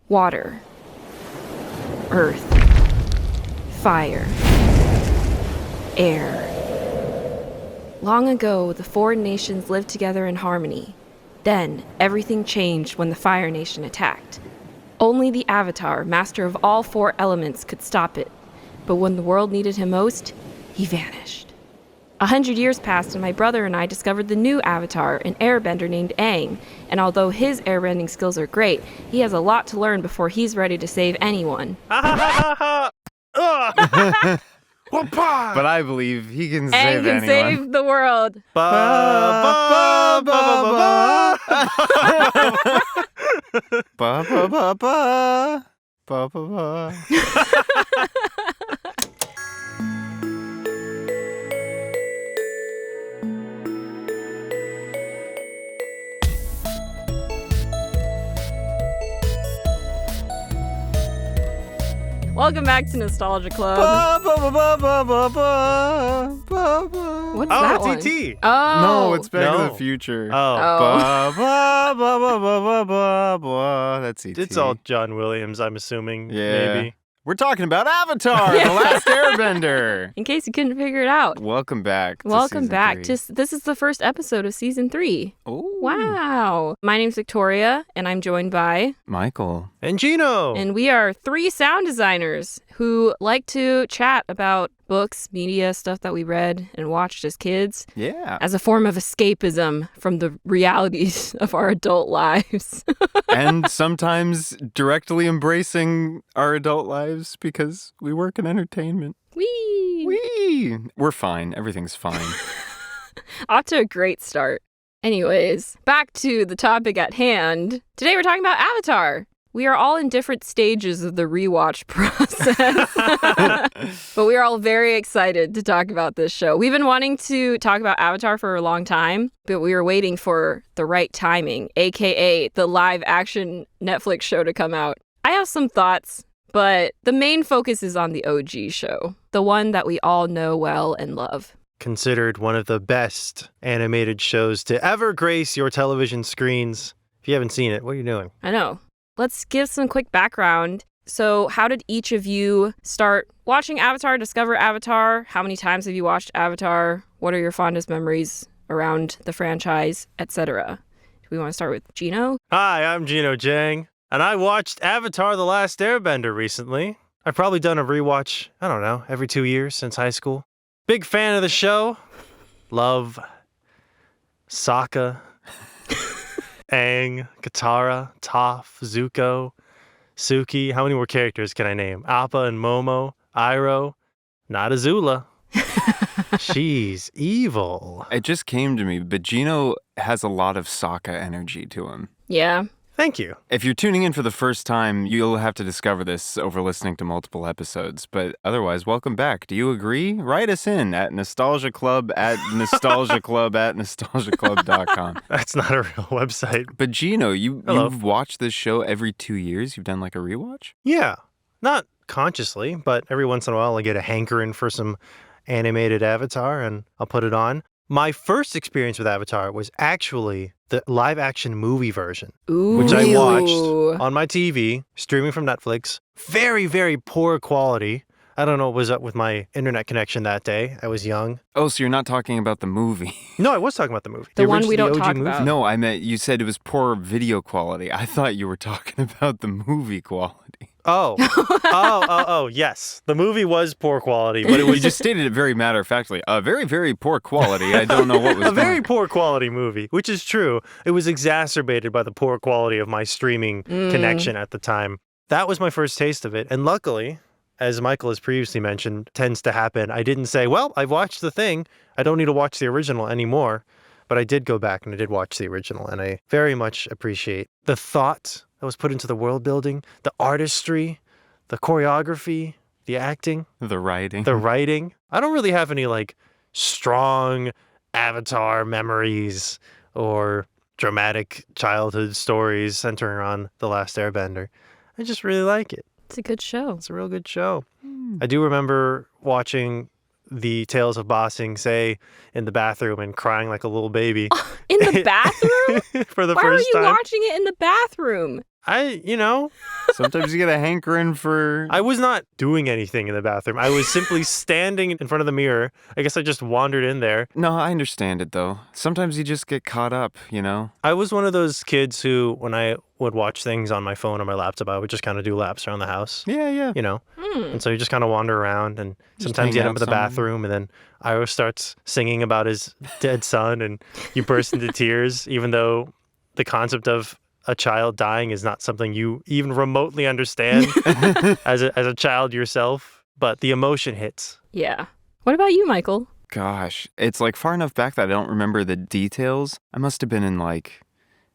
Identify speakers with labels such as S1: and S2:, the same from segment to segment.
S1: Water. Earth. Fire. Air. Long ago, the four nations lived together in harmony. Then, everything changed when the Fire Nation attacked. Only the Avatar, master of all four elements, could stop it. But when the world needed him most, he vanished. 100 years passed and my brother and I discovered the new Avatar, an airbender named Aang. And although his airbending skills are great, he has a lot to learn before he's ready to save anyone.
S2: But I believe he can save anyone.
S1: Aang can save the world.
S2: Ba, ba, ba, ba, ba, ba.
S1: Welcome back to Nostalgia Club. What's that one?
S2: It's E.T.
S1: Oh.
S2: No, it's Back to
S3: No.
S2: the Future.
S3: Oh.
S2: That's E.T.
S3: It's all John Williams, I'm assuming.
S2: Yeah.
S3: Maybe.
S2: We're talking about Avatar, The Last Airbender.
S1: In case you couldn't figure it out.
S2: Welcome back.
S1: Welcome back. This is the first episode of season 3.
S2: Oh.
S1: Wow. My name's Victoria, and I'm joined by...
S2: Michael.
S3: And Jino.
S1: And we are 3 sound designers who like to chat about books, media, stuff that we read and watched as kids.
S2: Yeah.
S1: As a form of escapism from the realities of our adult lives.
S2: And sometimes directly embracing our adult lives because we work in entertainment.
S1: Whee!
S2: We're fine. Everything's fine.
S1: Off to a great start. Anyways, back to the topic at hand. Today we're talking about Avatar. We are all in different stages of the rewatch process. But we are all very excited to talk about this show. We've been wanting to talk about Avatar for a long time, but we were waiting for the right timing, aka the live action Netflix show to come out. I have some thoughts, but the main focus is on the OG show, the one that we all know well and love.
S3: Considered one of the best animated shows to ever grace your television screens. If you haven't seen it, what are you doing?
S1: I know. Let's give some quick background. So how did each of you start watching Avatar, discover Avatar? How many times have you watched Avatar? What are your fondest memories around the franchise, etc.? Do we want to start with Jino?
S3: Hi, I'm Jino Jang, and I watched Avatar The Last Airbender recently. I've probably done a rewatch, I don't know, every 2 years since high school. Big fan of the show. Love Sokka, Aang, Katara, Toph, Zuko, Suki. How many more characters can I name? Appa and Momo, Iroh, not Azula. She's evil.
S2: It just came to me, but Gino has a lot of Sokka energy to him.
S1: Yeah.
S3: Thank you.
S2: If you're tuning in for the first time, you'll have to discover this over listening to multiple episodes. But otherwise, welcome back. Do you agree? Write us in at nostalgiaclub@nostalgiaclub.com.
S3: That's not a real website.
S2: But Gino,
S3: Hello.
S2: you've watched this show every 2 years? You've done like a rewatch?
S3: Yeah, not consciously, but every once in a while I get a hankering for some animated Avatar and I'll put it on. My first experience with Avatar was actually the live action movie version,
S1: Ooh.
S3: which I watched on my TV, streaming from Netflix. Very, very poor quality. I don't know what was up with my internet connection that day. I was young.
S2: Oh, so you're not talking about the movie?
S3: No, I was talking about the movie.
S1: The one we don't
S3: OG
S1: talk
S3: movie.
S1: about.
S2: No, I meant you said it was poor video quality. I thought you were talking about the movie quality.
S3: Oh, yes. The movie was poor quality, but it
S2: You
S3: was
S2: just stated it very matter-of-factly. Very, very poor quality. I don't know what was
S3: a very
S2: going.
S3: poor quality movie, which is true. It was exacerbated by the poor quality of my streaming connection at the time. That was my first taste of it. And luckily, as Michael has previously mentioned, tends to happen, I didn't say, well, I've watched the thing. I don't need to watch the original anymore. But I did go back and I did watch the original. And I very much appreciate the thought that was put into the world building, the artistry, the choreography, the acting,
S2: The writing.
S3: the writing. I don't really have any like strong Avatar memories or dramatic childhood stories centering on The Last Airbender. I just really like it.
S1: It's a good show.
S3: It's a real good show. I do remember watching the Tales of Ba Sing Se in the bathroom and crying like a little baby
S1: In the bathroom?
S3: for the
S1: Why were
S3: first
S1: you
S3: time.
S1: watching it in the bathroom?
S2: Sometimes you get a hankering for...
S3: I was not doing anything in the bathroom. I was simply standing in front of the mirror. I guess I just wandered in there.
S2: No, I understand it, though. Sometimes you just get caught up,
S3: I was one of those kids who, when I would watch things on my phone or my laptop, I would just kind of do laps around the house.
S2: Yeah.
S3: And so you just kind of wander around, and sometimes you
S2: hang
S3: end up
S2: out
S3: in the
S2: somewhere.
S3: bathroom, and then Iro starts singing about his dead son, and you burst into tears, even though the concept of a child dying is not something you even remotely understand as a child yourself, but the emotion hits.
S1: Yeah. What about you, Michael?
S2: Gosh, it's like far enough back that I don't remember the details. I must have been in like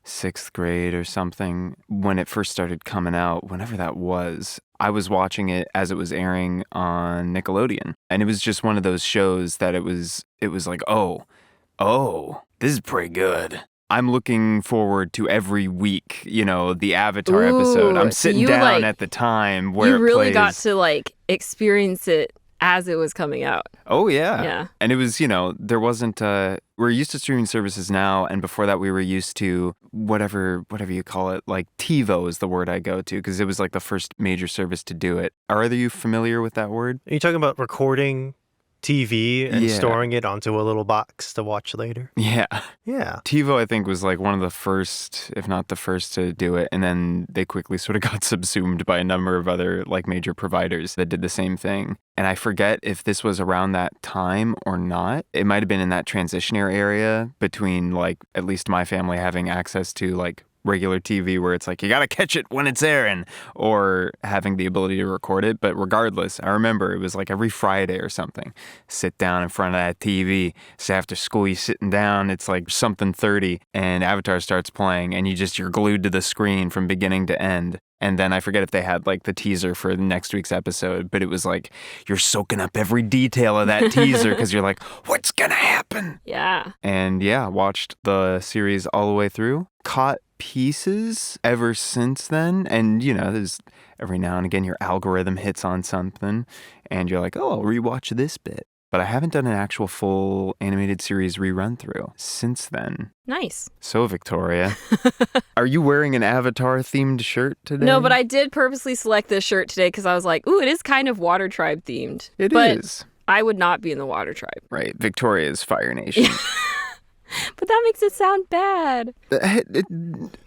S2: 6th grade or something when it first started coming out, whenever that was. I was watching it as it was airing on Nickelodeon. And it was just one of those shows that it was like, oh, this is pretty good. I'm looking forward to every week, the Avatar episode. I'm
S1: so
S2: sitting
S1: you,
S2: down at the time where
S1: you really
S2: it plays.
S1: got to experience it as it was coming out.
S2: Oh, yeah.
S1: Yeah.
S2: And it was, there wasn't, we're used to streaming services now. And before that, we were used to whatever you call it, like TiVo is the word I go to because it was like the first major service to do it. Are either of you familiar with that word?
S3: Are you talking about recording TV and
S2: Yeah.
S3: storing it onto a little box to watch later?
S2: Yeah.
S3: Yeah.
S2: TiVo, I think, was like one of the first, if not the first, to do it. And then they quickly sort of got subsumed by a number of other like major providers that did the same thing. And I forget if this was around that time or not. It might have been in that transitionary area between like at least my family having access to like regular TV where it's like you gotta catch it when it's airing or having the ability to record it. But regardless, I remember it was like every Friday or something. Sit down in front of that TV. So after school, you sitting down, it's like something 30 and Avatar starts playing and you're glued to the screen from beginning to end. And then I forget if they had like the teaser for the next week's episode, but it was like you're soaking up every detail of that teaser because you're like, what's gonna happen?
S1: Yeah.
S2: And yeah, watched the series all the way through. Caught pieces ever since then. And, there's every now and again your algorithm hits on something and you're like, oh, I'll rewatch this bit. But I haven't done an actual full animated series rerun through since then.
S1: Nice.
S2: So, Victoria, are you wearing an Avatar-themed shirt today?
S1: No, but I did purposely select this shirt today because I was like, ooh, it is kind of Water Tribe themed.
S2: It
S1: but
S2: is.
S1: I would not be in the Water Tribe.
S2: Right. Victoria's Fire Nation.
S1: But that makes it sound bad.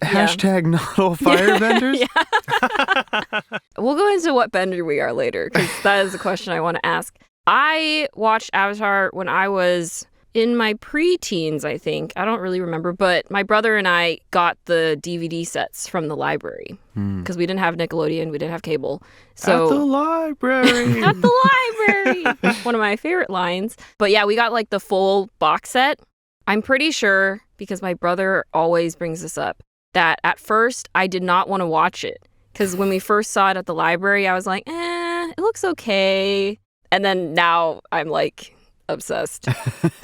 S2: Hashtag not all firebenders?
S1: Yeah. We'll go into what bender we are later because that is a question I want to ask. I watched Avatar when I was in my preteens, I think. I don't really remember, but my brother and I got the DVD sets from the library because we didn't have Nickelodeon, we didn't have cable. So
S3: At the library.
S1: At the library. One of my favorite lines. But yeah, we got like the full box set. I'm pretty sure, because my brother always brings this up, that at first I did not want to watch it. Because when we first saw it at the library, I was like, it looks okay. And then now I'm like obsessed.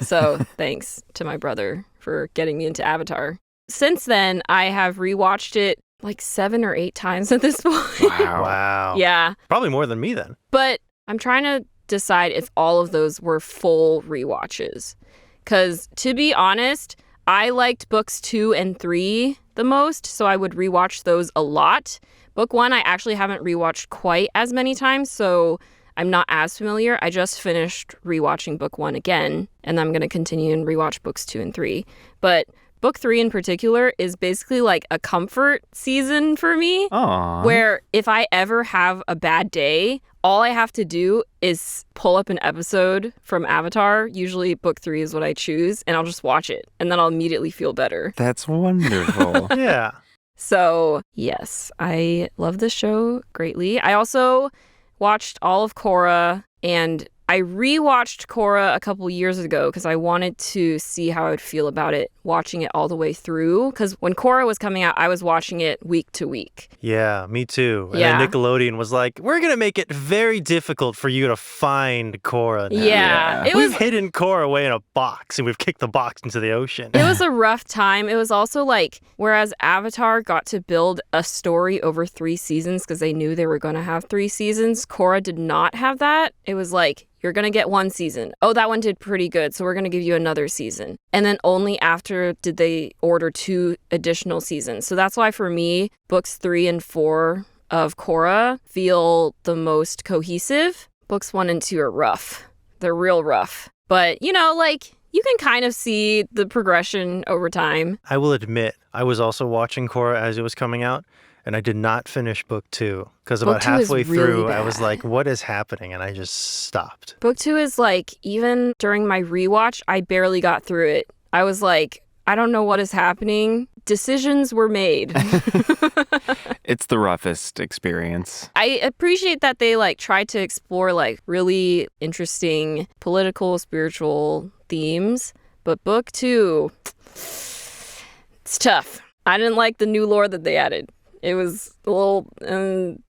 S1: So thanks to my brother for getting me into Avatar. Since then, I have rewatched it like 7 or 8 times at this point.
S3: Wow.
S1: Yeah.
S3: Probably more than me then.
S1: But I'm trying to decide if all of those were full rewatches. Because to be honest, I liked books 2 and 3 the most, so I would rewatch those a lot. Book 1, I actually haven't rewatched quite as many times, so I'm not as familiar. I just finished rewatching book 1 again, and I'm going to continue and rewatch books 2 and 3. But book 3 in particular is basically like a comfort season for me.
S2: Aww.
S1: Where if I ever have a bad day, all I have to do is pull up an episode from Avatar. Usually book 3 is what I choose, and I'll just watch it, and then I'll immediately feel better.
S2: That's wonderful.
S3: Yeah.
S1: So, yes, I love this show greatly. I also watched all of Korra, and I rewatched Korra a couple years ago because I wanted to see how I would feel about it, watching it all the way through. Because when Korra was coming out, I was watching it week to week.
S3: Yeah, me too. And
S1: Yeah.
S3: then Nickelodeon was like, we're going to make it very difficult for you to find Korra now.
S1: Yeah. It
S3: We've
S1: was
S3: hidden Korra away in a box and we've kicked the box into the ocean.
S1: It was a rough time. It was also like, whereas Avatar got to build a story over 3 seasons because they knew they were going to have 3 seasons, Korra did not have that. It was like, you're going to get one season. Oh, that one did pretty good, so we're going to give you another season. And then only after did they order 2 additional seasons. So that's why for me, books 3 and 4 of Korra feel the most cohesive. Books 1 and 2 are rough. They're real rough. But, you know, like, you can kind of see the progression over time.
S3: I will admit, I was also watching Korra as it was coming out, and I did not finish book 2 because about halfway through, I was like, what is happening? And I just stopped.
S1: Book 2 is like, even during my rewatch, I barely got through it. I was like, I don't know what is happening. Decisions were made.
S2: It's the roughest experience.
S1: I appreciate that they like tried to explore like really interesting political, spiritual themes. But book 2, it's tough. I didn't like the new lore that they added. It was a little,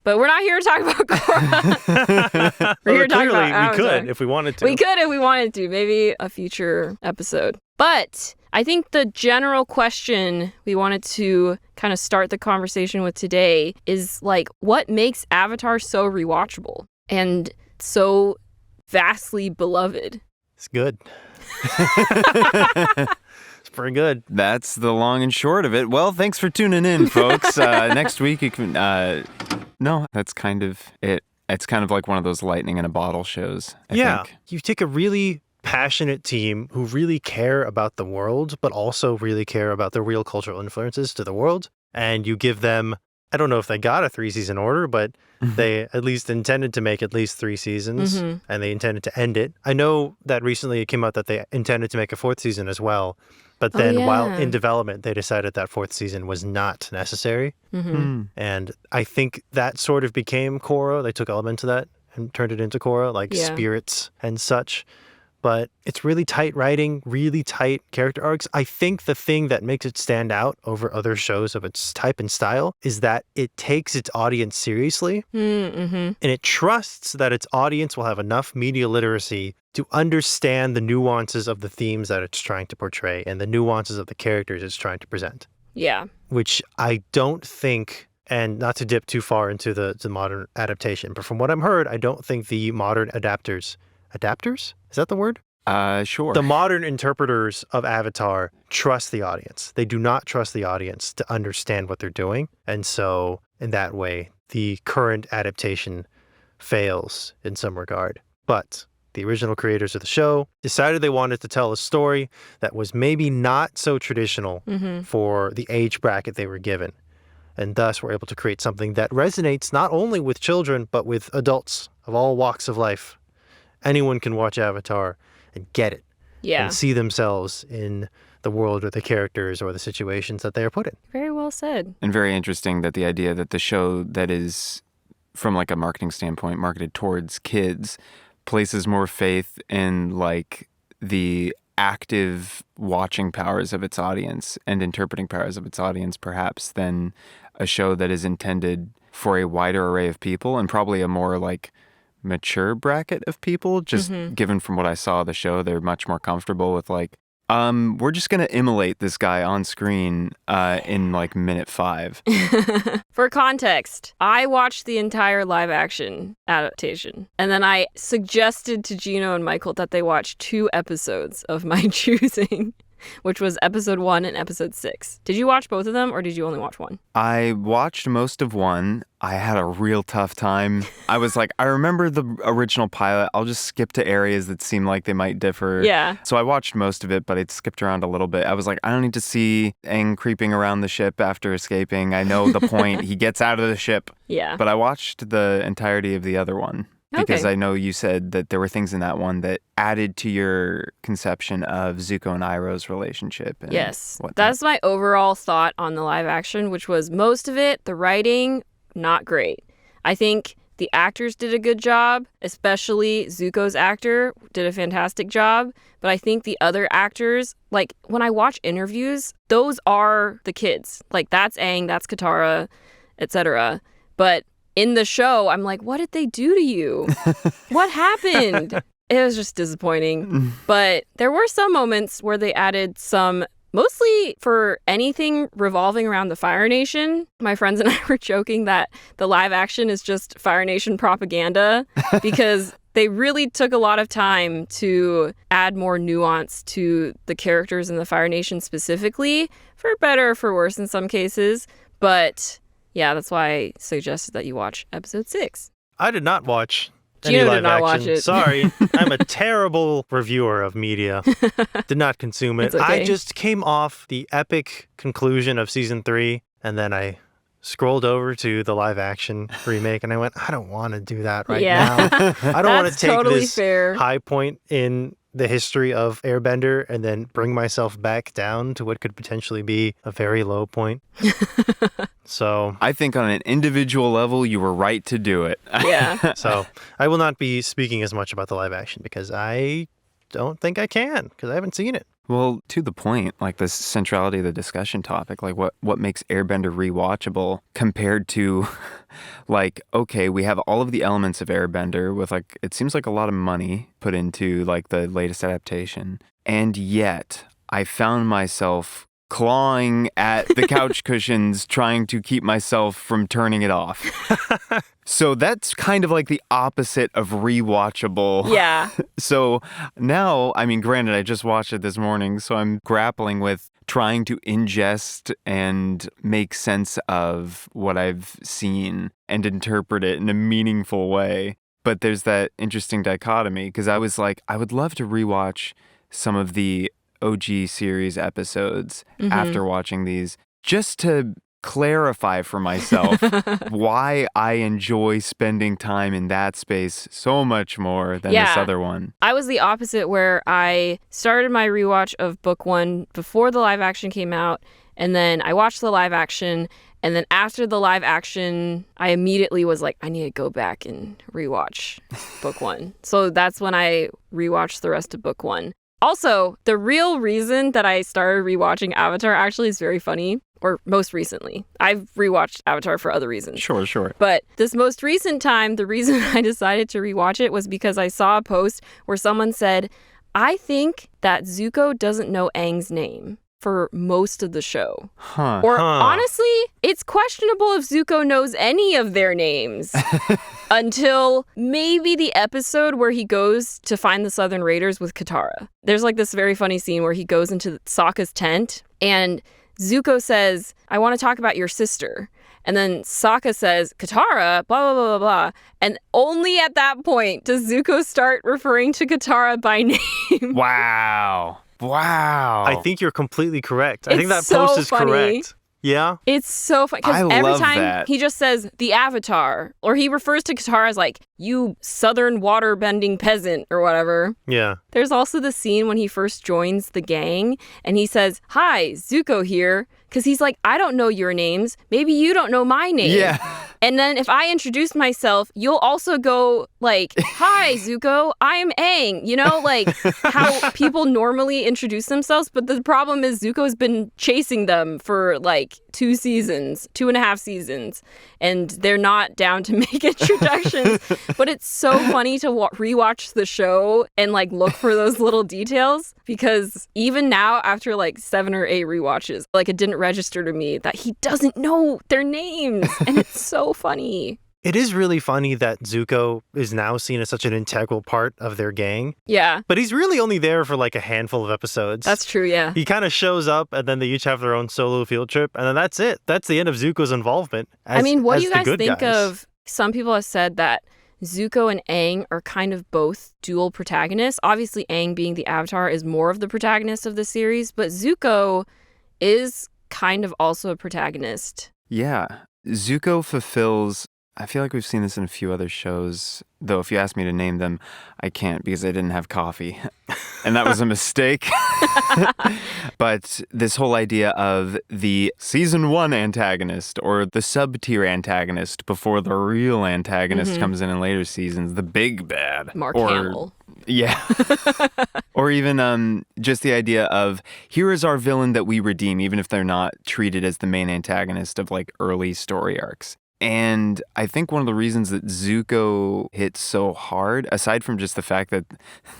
S1: but we're not here to talk about Korra. We're here to talk about Avatar.
S3: We could if we wanted to.
S1: We could if we wanted to. Maybe a future episode. But I think the general question we wanted to kind of start the conversation with today is like, what makes Avatar so rewatchable and so vastly beloved?
S3: It's good. It's pretty good.
S2: That's the long and short of it. Well, thanks for tuning in, folks. Next week, you can... no, that's kind of it. It's kind of like one of those lightning in a bottle shows, I think.
S3: You take a really passionate team who really care about the world, but also really care about the real cultural influences to the world. And you give them, I don't know if they got a 3-season order, but they at least intended to make at least 3 seasons, and they intended to end it. I know that recently it came out that they intended to make a 4th season as well. But then while in development, they decided that 4th season was not necessary. And I think that sort of became Korra. They took elements of that and turned it into Korra, like spirits and such. But it's really tight writing, really tight character arcs. I think the thing that makes it stand out over other shows of its type and style is that it takes its audience seriously. And it trusts that its audience will have enough media literacy to understand the nuances of the themes that it's trying to portray and the nuances of the characters it's trying to present.
S1: Yeah.
S3: Which I don't think, and not to dip too far into the modern adaptation, but from what I've heard, I don't think the modern adapters? Is that the word?
S2: Sure.
S3: The modern interpreters of Avatar trust the audience. They do not trust the audience to understand what they're doing. And so, in that way, the current adaptation fails in some regard. But the original creators of the show decided they wanted to tell a story that was maybe not so traditional for the age bracket they were given. And thus were able to create something that resonates not only with children, but with adults of all walks of life. Anyone can watch Avatar and get it. And see themselves in the world or the characters or the situations that they are put in.
S1: Very well said.
S2: And very interesting that the idea that the show that is, from like a marketing standpoint, marketed towards kids, places more faith in like the active watching powers of its audience and interpreting powers of its audience, perhaps, than a show that is intended for a wider array of people and probably a more like mature bracket of people. Just given from what I saw of the show, they're much more comfortable with like, we're just going to immolate this guy on screen in like minute 5.
S1: For context, I watched the entire live action adaptation. And then I suggested to Jino and Michael that they watch 2 episodes of my choosing, which was episode 1 and episode 6. Did you watch both of them or did you only watch one?
S2: I watched most of 1. I had a real tough time. I was like, I remember the original pilot. I'll just skip to areas that seem like they might differ.
S1: Yeah.
S2: So I watched most of it, but it skipped around a little bit. I was like, I don't need to see Aang creeping around the ship after escaping. I know the point. He gets out of the ship.
S1: Yeah.
S2: But I watched the entirety of the other one. Because I know you said that there were things in that one that added to your conception of Zuko and Iroh's relationship. And
S1: yes.
S2: whatnot.
S1: That's my overall thought on the live action, which was most of it, the writing, not great. I think the actors did a good job, especially Zuko's actor did a fantastic job. But I think the other actors, like when I watch interviews, those are the kids. Like that's Aang, that's Katara, etc. But in the show, I'm like, what did they do to you? What happened? It was just disappointing. But there were some moments where they added some, mostly for anything revolving around the Fire Nation. My friends and I were joking that the live action is just Fire Nation propaganda because They really took a lot of time to add more nuance to the characters in the Fire Nation specifically, for better or for worse in some cases. But yeah, that's why I suggested that you watch episode 6.
S3: I did not watch any
S1: Jino
S3: live
S1: did not
S3: action.
S1: watch it.
S3: Sorry, I'm a terrible reviewer of media. Did not consume it.
S1: It's okay.
S3: I just came off the epic conclusion of season 3, and then I scrolled over to the live action remake, and I went, I don't want to do that right now. I don't want to take
S1: totally
S3: this
S1: fair.
S3: high point in the history of Airbender and then bring myself back down to what could potentially be a very low point. So
S2: I think on an individual level, you were right to do it.
S1: Yeah.
S3: So I will not be speaking as much about the live action because I don't think I can, because I haven't seen it.
S2: Well, to the point, like the centrality of the discussion topic, like what makes Airbender rewatchable compared to, like, okay, we have all of the elements of Airbender with, like, it seems like a lot of money put into, like, the latest adaptation. And yet, I found myself clawing at the couch cushions trying to keep myself from turning it off. So that's kind of like the opposite of rewatchable.
S1: Yeah.
S2: So now, I mean, granted, I just watched it this morning, so I'm grappling with trying to ingest and make sense of what I've seen and interpret it in a meaningful way. But there's that interesting dichotomy, because I was like, I would love to rewatch some of the OG series episodes after watching these, just to clarify for myself why I enjoy spending time in that space so much more than this other one.
S1: I was the opposite, where I started my rewatch of book 1 before the live action came out, and then I watched the live action, and then after the live action, I immediately was like, I need to go back and rewatch book 1. So that's when I rewatched the rest of book 1. Also, the real reason that I started rewatching Avatar actually is very funny, or most recently. I've rewatched Avatar for other reasons.
S2: Sure.
S1: But this most recent time, the reason I decided to rewatch it was because I saw a post where someone said, I think that Zuko doesn't know Aang's name for most of the show. Honestly, it's questionable if Zuko knows any of their names until maybe the episode where he goes to find the Southern Raiders with Katara. There's like this very funny scene where he goes into Sokka's tent and Zuko says, I want to talk about your sister. And then Sokka says, Katara, blah, blah, blah, blah, blah. And only at that point does Zuko start referring to Katara by name.
S2: Wow.
S3: I think you're completely correct. I think that
S1: so
S3: post is
S1: funny.
S3: correct. Yeah.
S1: It's so funny because
S2: I
S1: every
S2: love
S1: time
S2: that.
S1: he just says the Avatar, or he refers to Katara as like, you southern water bending peasant or whatever.
S3: Yeah.
S1: There's also the scene when he first joins the gang and he says, hi, Zuko here. Because he's like, I don't know your names. Maybe you don't know my name.
S2: Yeah.
S1: And then if I introduce myself, you'll also go like, hi, Zuko, I'm Aang. You know, like how people normally introduce themselves. But the problem is Zuko's been chasing them for like 2.5 seasons. And they're not down to make introductions. But it's so funny to rewatch the show and like look for those little details. Because even now, after like 7 or 8 rewatches, like it didn't register to me that he doesn't know their names. And it's so funny.
S3: It is really funny that Zuko is now seen as such an integral part of their gang.
S1: Yeah.
S3: But he's really only there for like a handful of episodes.
S1: That's true, yeah.
S3: He kind of shows up and then they each have their own solo field trip. And then that's it. That's the end of Zuko's involvement.
S1: What do you guys think
S3: guys.
S1: of? Some people have said that Zuko and Aang are kind of both dual protagonists. Obviously, Aang being the Avatar is more of the protagonist of the series, but Zuko is kind of also a protagonist.
S2: Yeah. Zuko fulfills, I feel like we've seen this in a few other shows, though if you ask me to name them, I can't because I didn't have coffee. And that was a mistake. But this whole idea of the season 1 antagonist or the sub-tier antagonist before the real antagonist comes in later seasons, the big bad.
S1: Mark Hamill.
S2: Yeah. Or even just the idea of here is our villain that we redeem, even if they're not treated as the main antagonist of like early story arcs. And I think one of the reasons that Zuko hits so hard, aside from just the fact that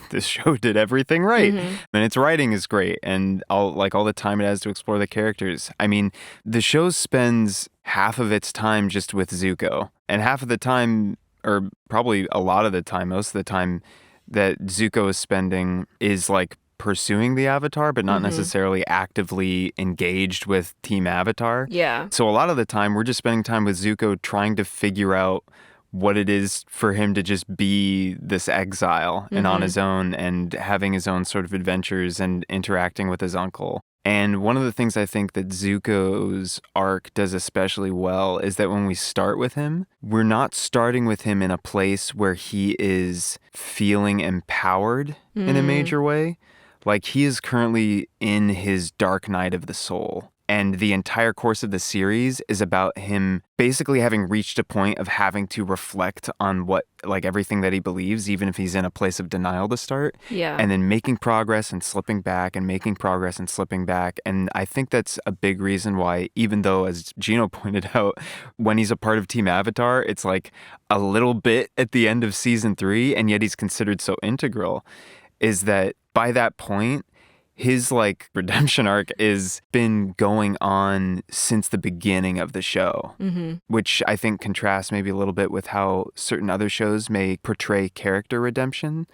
S2: this show did everything right, and its writing is great, and all the time it has to explore the characters. I mean, the show spends half of its time just with Zuko, and half of the time or probably a lot of the time, most of the time that Zuko is spending is like pursuing the Avatar, but not necessarily actively engaged with Team Avatar.
S1: Yeah.
S2: So a lot of the time, we're just spending time with Zuko trying to figure out what it is for him to just be this exile and on his own and having his own sort of adventures and interacting with his uncle. And one of the things I think that Zuko's arc does especially well is that when we start with him, we're not starting with him in a place where he is feeling empowered in a major way. Like, he is currently in his dark night of the soul. And the entire course of the series is about him basically having reached a point of having to reflect on what, like, everything that he believes, even if he's in a place of denial to start.
S1: Yeah.
S2: And then making progress and slipping back and making progress and slipping back. And I think that's a big reason why, even though, as Jino pointed out, when he's a part of Team Avatar, it's like a little bit at the end of season 3, and yet he's considered so integral, is that by that point, his like redemption arc has been going on since the beginning of the show, which I think contrasts maybe a little bit with how certain other shows may portray character redemption,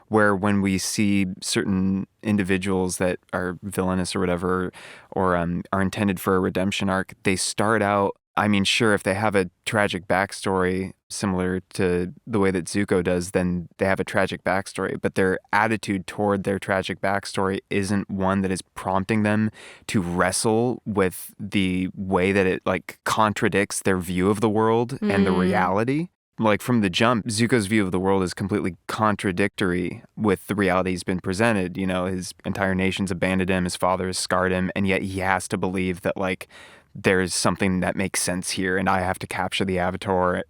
S2: where when we see certain individuals that are villainous or whatever, or are intended for a redemption arc, they start out, I mean, sure, if they have a tragic backstory similar to the way that Zuko does, then they have a tragic backstory. But their attitude toward their tragic backstory isn't one that is prompting them to wrestle with the way that it like contradicts their view of the world and the reality. Like, from the jump, Zuko's view of the world is completely contradictory with the reality he's been presented. You know, his entire nation's abandoned him, his father has scarred him, and yet he has to believe that, like, there's something that makes sense here, and I have to capture the Avatar,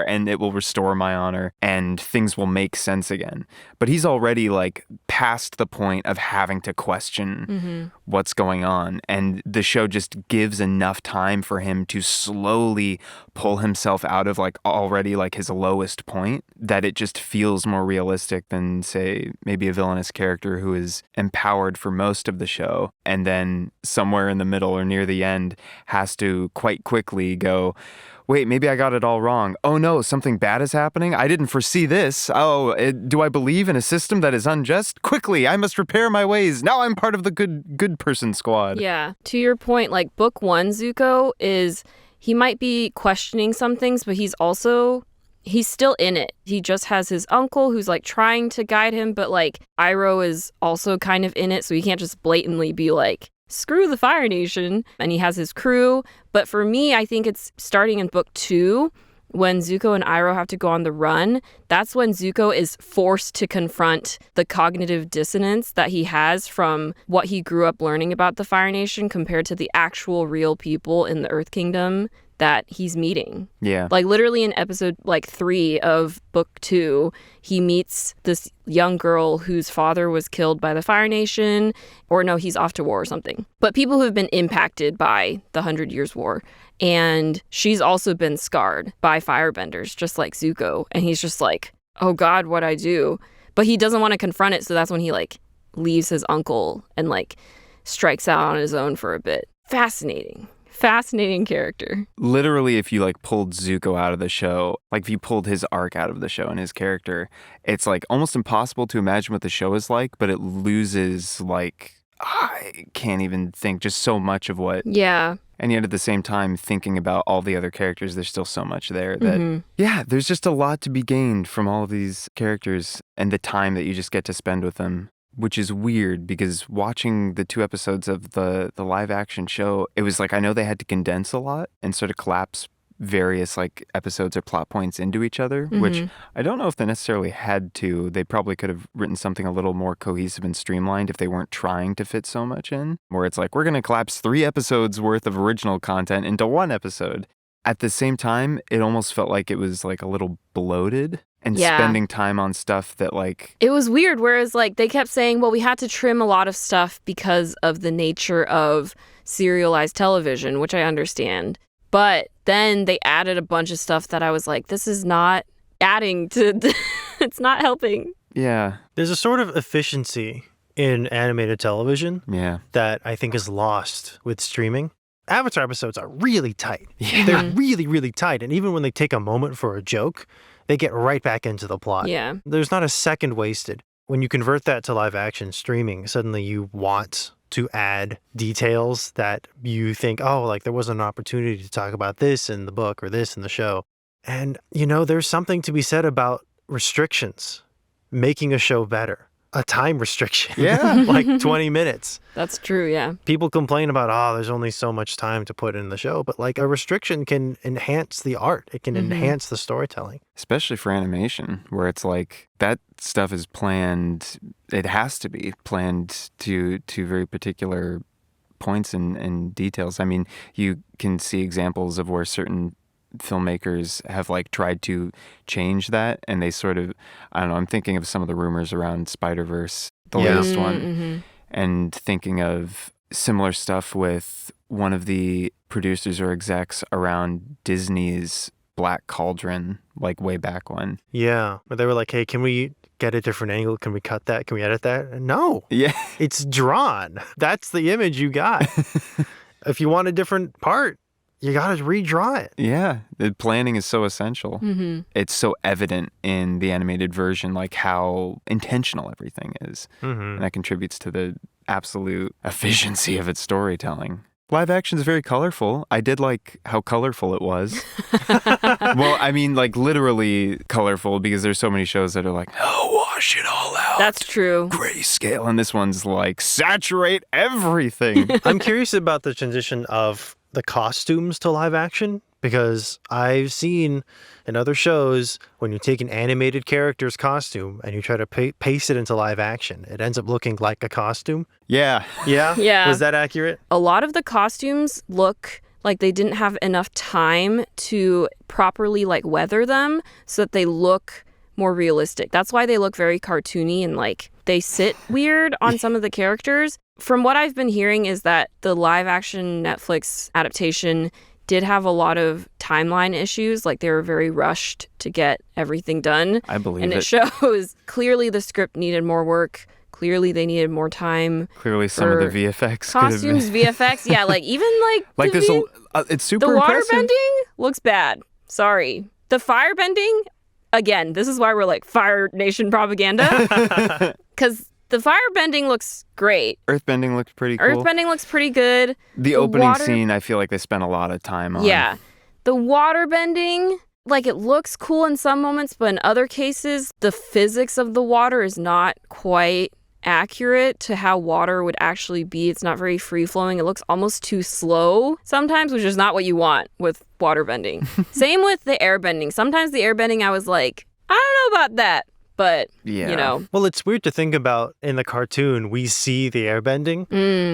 S2: and it will restore my honor, and things will make sense again. But he's already, like, past the point of having to question what's going on, and the show just gives enough time for him to slowly pull himself out of, like, already, like, his lowest point, that it just feels more realistic than, say, maybe a villainous character who is empowered for most of the show, and then somewhere in the middle or near the end has to quite quickly go, wait, maybe I got it all wrong. Oh no, something bad is happening? I didn't foresee this. Do I believe in a system that is unjust? Quickly, I must repair my ways. Now I'm part of the good person squad.
S1: Yeah. To your point, like, book 1 Zuko is, he might be questioning some things, but he's still in it. He just has his uncle who's like trying to guide him, but like Iroh is also kind of in it, so he can't just blatantly be like, screw the Fire Nation. And he has his crew. But for me, I think it's starting in book 2, when Zuko and Iroh have to go on the run. That's when Zuko is forced to confront the cognitive dissonance that he has from what he grew up learning about the Fire Nation compared to the actual real people in the Earth Kingdom that he's meeting.
S2: Yeah.
S1: Like, literally in episode, like, 3 of book 2, he meets this young girl whose father was killed by the Fire Nation, or no, he's off to war or something. But people who have been impacted by the 100 Years' War. And she's also been scarred by firebenders, just like Zuko. And he's just like, oh God, what'd I do? But he doesn't want to confront it, so that's when he, like, leaves his uncle and, like, strikes out on his own for a bit. Fascinating character.
S2: Literally, if you like pulled Zuko out of the show, like if you pulled his arc out of the show and his character, it's like almost impossible to imagine what the show is like, but it loses, like, I can't even think, just so much of what.
S1: Yeah.
S2: And yet at the same time, thinking about all the other characters, there's still so much there that, yeah, there's just a lot to be gained from all of these characters and the time that you just get to spend with them. Which is weird, because watching the 2 episodes of the live action show, it was like, I know they had to condense a lot and sort of collapse various like episodes or plot points into each other, which I don't know if they necessarily had to. They probably could have written something a little more cohesive and streamlined if they weren't trying to fit so much in, where it's like, we're going to collapse 3 episodes worth of original content into 1 episode. At the same time, it almost felt like it was like a little bloated. And spending time on stuff that, like...
S1: It was weird, whereas, like, they kept saying, well, we had to trim a lot of stuff because of the nature of serialized television, which I understand. But then they added a bunch of stuff that I was like, this is not adding to... It's not helping.
S2: Yeah.
S3: There's a sort of efficiency in animated television that I think is lost with streaming. Avatar episodes are really tight.
S2: Yeah.
S3: They're really, really tight. And even when they take a moment for a joke, they get right back into the plot.
S1: Yeah.
S3: There's not a second wasted. When you convert that to live action streaming, suddenly you want to add details that you think, oh, like there wasn't an opportunity to talk about this in the book or this in the show. And, there's something to be said about restrictions, making a show better. A time restriction.
S2: Yeah.
S3: Like 20 minutes.
S1: That's true, yeah.
S3: People complain about, there's only so much time to put in the show, but like a restriction can enhance the art. It can enhance the storytelling.
S2: Especially for animation, where it's like that stuff is planned. It has to be planned to very particular points and details. I mean, you can see examples of where certain filmmakers have like tried to change that, and they sort of, I don't know, I'm thinking of some of the rumors around Spider-Verse, the latest one, and thinking of similar stuff with one of the producers or execs around Disney's Black Cauldron, like way back when.
S3: Yeah, but they were like, hey, can we get a different angle? Can we cut that? Can we edit that? No.
S2: Yeah.
S3: It's drawn. That's the image you got. If you want a different part, you got to redraw it.
S2: Yeah, the planning is so essential. It's so evident in the animated version, like how intentional everything is. And that contributes to the absolute efficiency of its storytelling. Live action is very colorful. I did like how colorful it was. Well, I mean, like literally colorful, because there's so many shows that are like, oh, wash it all out.
S1: That's true.
S2: Grayscale. And this one's like, saturate everything.
S3: I'm curious about the transition of the costumes to live action, because I've seen in other shows when you take an animated character's costume and you try to paste it into live action, it ends up looking like a costume.
S2: Yeah.
S3: Yeah?
S1: Yeah.
S3: Was that accurate?
S1: A lot of the costumes look like they didn't have enough time to properly like weather them so that they look more realistic. That's why they look very cartoony and like they sit weird on some of the characters. From what I've been hearing is that the live action Netflix adaptation did have a lot of timeline issues. Like they were very rushed to get everything done.
S2: I believe
S1: and it shows clearly the script needed more work. Clearly they needed more time.
S2: Clearly some of the VFX
S1: costumes, VFX. Yeah, like even like
S2: there's it's super
S1: the
S2: impressive.
S1: water bending looks bad. Sorry. The fire bending, again, this is why we're like Fire Nation propaganda. Because the fire bending looks great.
S2: Earthbending looked pretty cool.
S1: Earthbending looks pretty good.
S2: The opening scene, I feel like they spent a lot of time on.
S1: Yeah. The water bending, like it looks cool in some moments, but in other cases, the physics of the water is not quite accurate to how water would actually be. It's not very free-flowing. It looks almost too slow sometimes, which is not what you want with water bending. Same with the airbending. Sometimes the airbending, I was like, I don't know about that. But,
S3: Well, it's weird to think about in the cartoon, we see the airbending.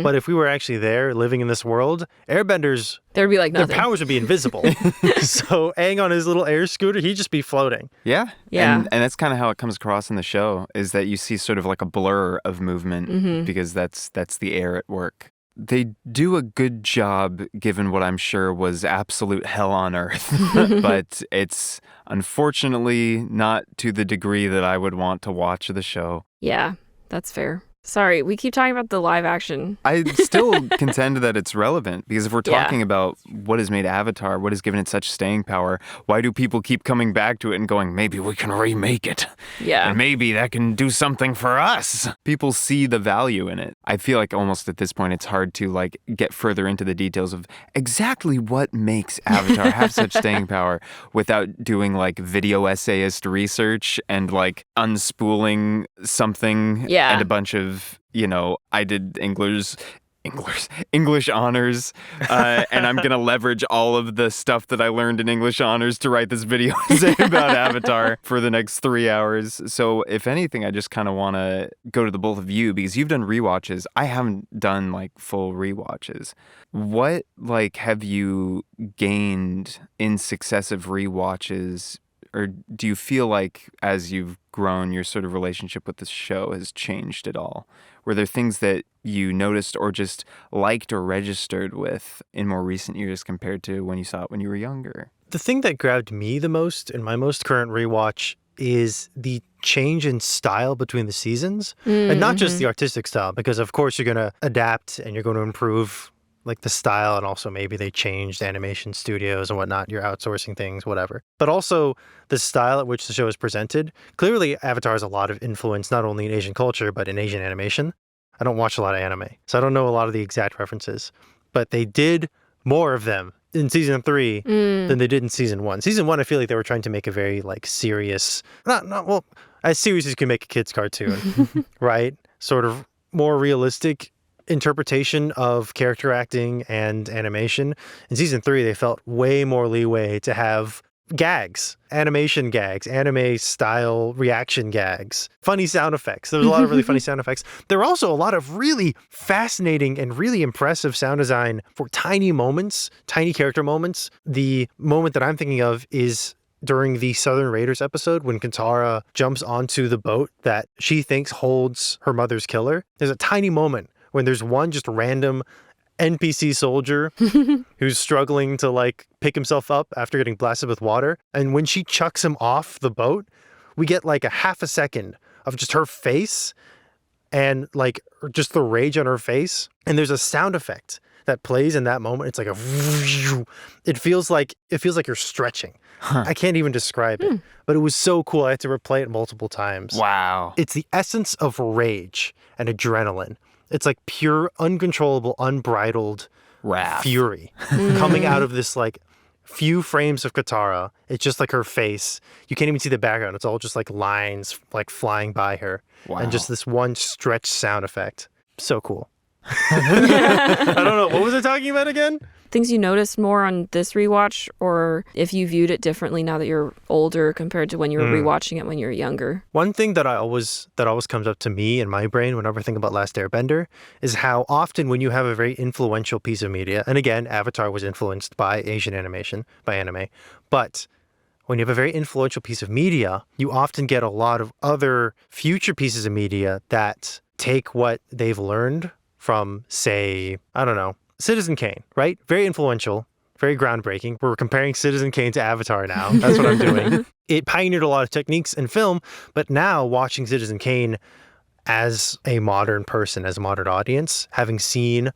S3: But if we were actually there living in this world, airbenders,
S1: there'd be like nothing.
S3: Their powers would be invisible. So Aang on his little air scooter, he'd just be floating.
S2: Yeah.
S1: Yeah.
S2: And that's kind of how it comes across in the show, is that you see sort of like a blur of movement because that's the air at work. They do a good job, given what I'm sure was absolute hell on earth, but it's unfortunately not to the degree that I would want to watch the show.
S1: Yeah, that's fair. Sorry, we keep talking about the live action.
S2: I still contend that it's relevant, because if we're talking about what has made Avatar, what has given it such staying power, why do people keep coming back to it and going, maybe we can remake it?
S1: Yeah.
S2: And maybe that can do something for us. People see the value in it. I feel like almost at this point it's hard to like get further into the details of exactly what makes Avatar have such staying power without doing like video essayist research and like unspooling something and a bunch of, I did English honors, and I'm going to leverage all of the stuff that I learned in English honors to write this video essay about Avatar for the next 3 hours. So if anything, I just kind of want to go to the both of you, because you've done rewatches. I haven't done like full rewatches. What have you gained in successive rewatches? Or do you feel like as you've grown, your sort of relationship with the show has changed at all? Were there things that you noticed or just liked or registered with in more recent years compared to when you saw it when you were younger?
S3: The thing that grabbed me the most in my most current rewatch is the change in style between the seasons. And not just the artistic style, because of course you're going to adapt and you're going to improve like the style, and also maybe they changed animation studios and whatnot. You're outsourcing things, whatever. But also the style at which the show is presented. Clearly, Avatar has a lot of influence, not only in Asian culture, but in Asian animation. I don't watch a lot of anime, so I don't know a lot of the exact references. But they did more of them in season 3 than they did in season 1. Season 1, I feel like they were trying to make a very like serious, well, as serious as you can make a kid's cartoon, right? Sort of more realistic interpretation of character acting and animation. In season 3, they felt way more leeway to have gags, animation gags, anime style reaction gags, funny sound effects. There was a lot of really funny sound effects. There were also a lot of really fascinating and really impressive sound design for tiny moments, tiny character moments. The moment that I'm thinking of is during the Southern Raiders episode when Katara jumps onto the boat that she thinks holds her mother's killer. There's a tiny moment when there's one just random NPC soldier who's struggling to like pick himself up after getting blasted with water. And when she chucks him off the boat, we get like a half a second of just her face and like just the rage on her face. And there's a sound effect that plays in that moment. It's like it feels like you're stretching. I can't even describe it, but it was so cool. I had to replay it multiple times.
S2: Wow.
S3: It's the essence of rage and adrenaline. It's like pure, uncontrollable, unbridled
S2: Wrath.
S3: fury coming out of this like few frames of Katara. It's just like her face. You can't even see the background. It's all just like lines like flying by her.
S2: Wow.
S3: And just this one stretch sound effect. So cool. I don't know. What was I talking about again?
S1: Things you noticed more on this rewatch, or if you viewed it differently now that you're older compared to when you were rewatching it when you were younger?
S3: One thing that always comes up to me in my brain whenever I think about Last Airbender is how often when you have a very influential piece of media, and again, Avatar was influenced by Asian animation, by anime, but when you have a very influential piece of media, you often get a lot of other future pieces of media that take what they've learned from, say, I don't know, Citizen Kane, right? Very influential, very groundbreaking. We're comparing Citizen Kane to Avatar now. That's what I'm doing. It pioneered a lot of techniques in film, but now watching Citizen Kane as a modern person, as a modern audience, having seen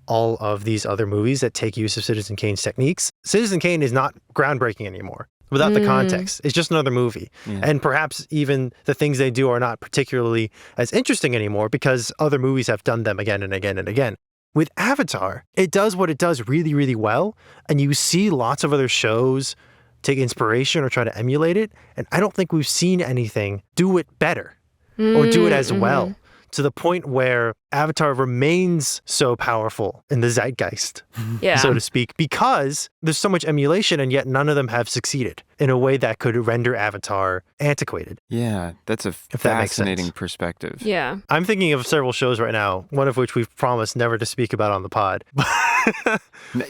S3: all of these other movies that take use of Citizen Kane's techniques, Citizen Kane is not groundbreaking anymore. Without the context, it's just another movie. Yeah. And perhaps even the things they do are not particularly as interesting anymore because other movies have done them again and again and again. With Avatar, it does what it does really, really well. And you see lots of other shows take inspiration or try to emulate it. And I don't think we've seen anything do it better or do it as well, to the point where Avatar remains so powerful in the zeitgeist, so to speak, because there's so much emulation and yet none of them have succeeded in a way that could render Avatar antiquated.
S2: Yeah, that's a fascinating perspective.
S1: Yeah.
S3: I'm thinking of several shows right now, one of which we've promised never to speak about on the pod.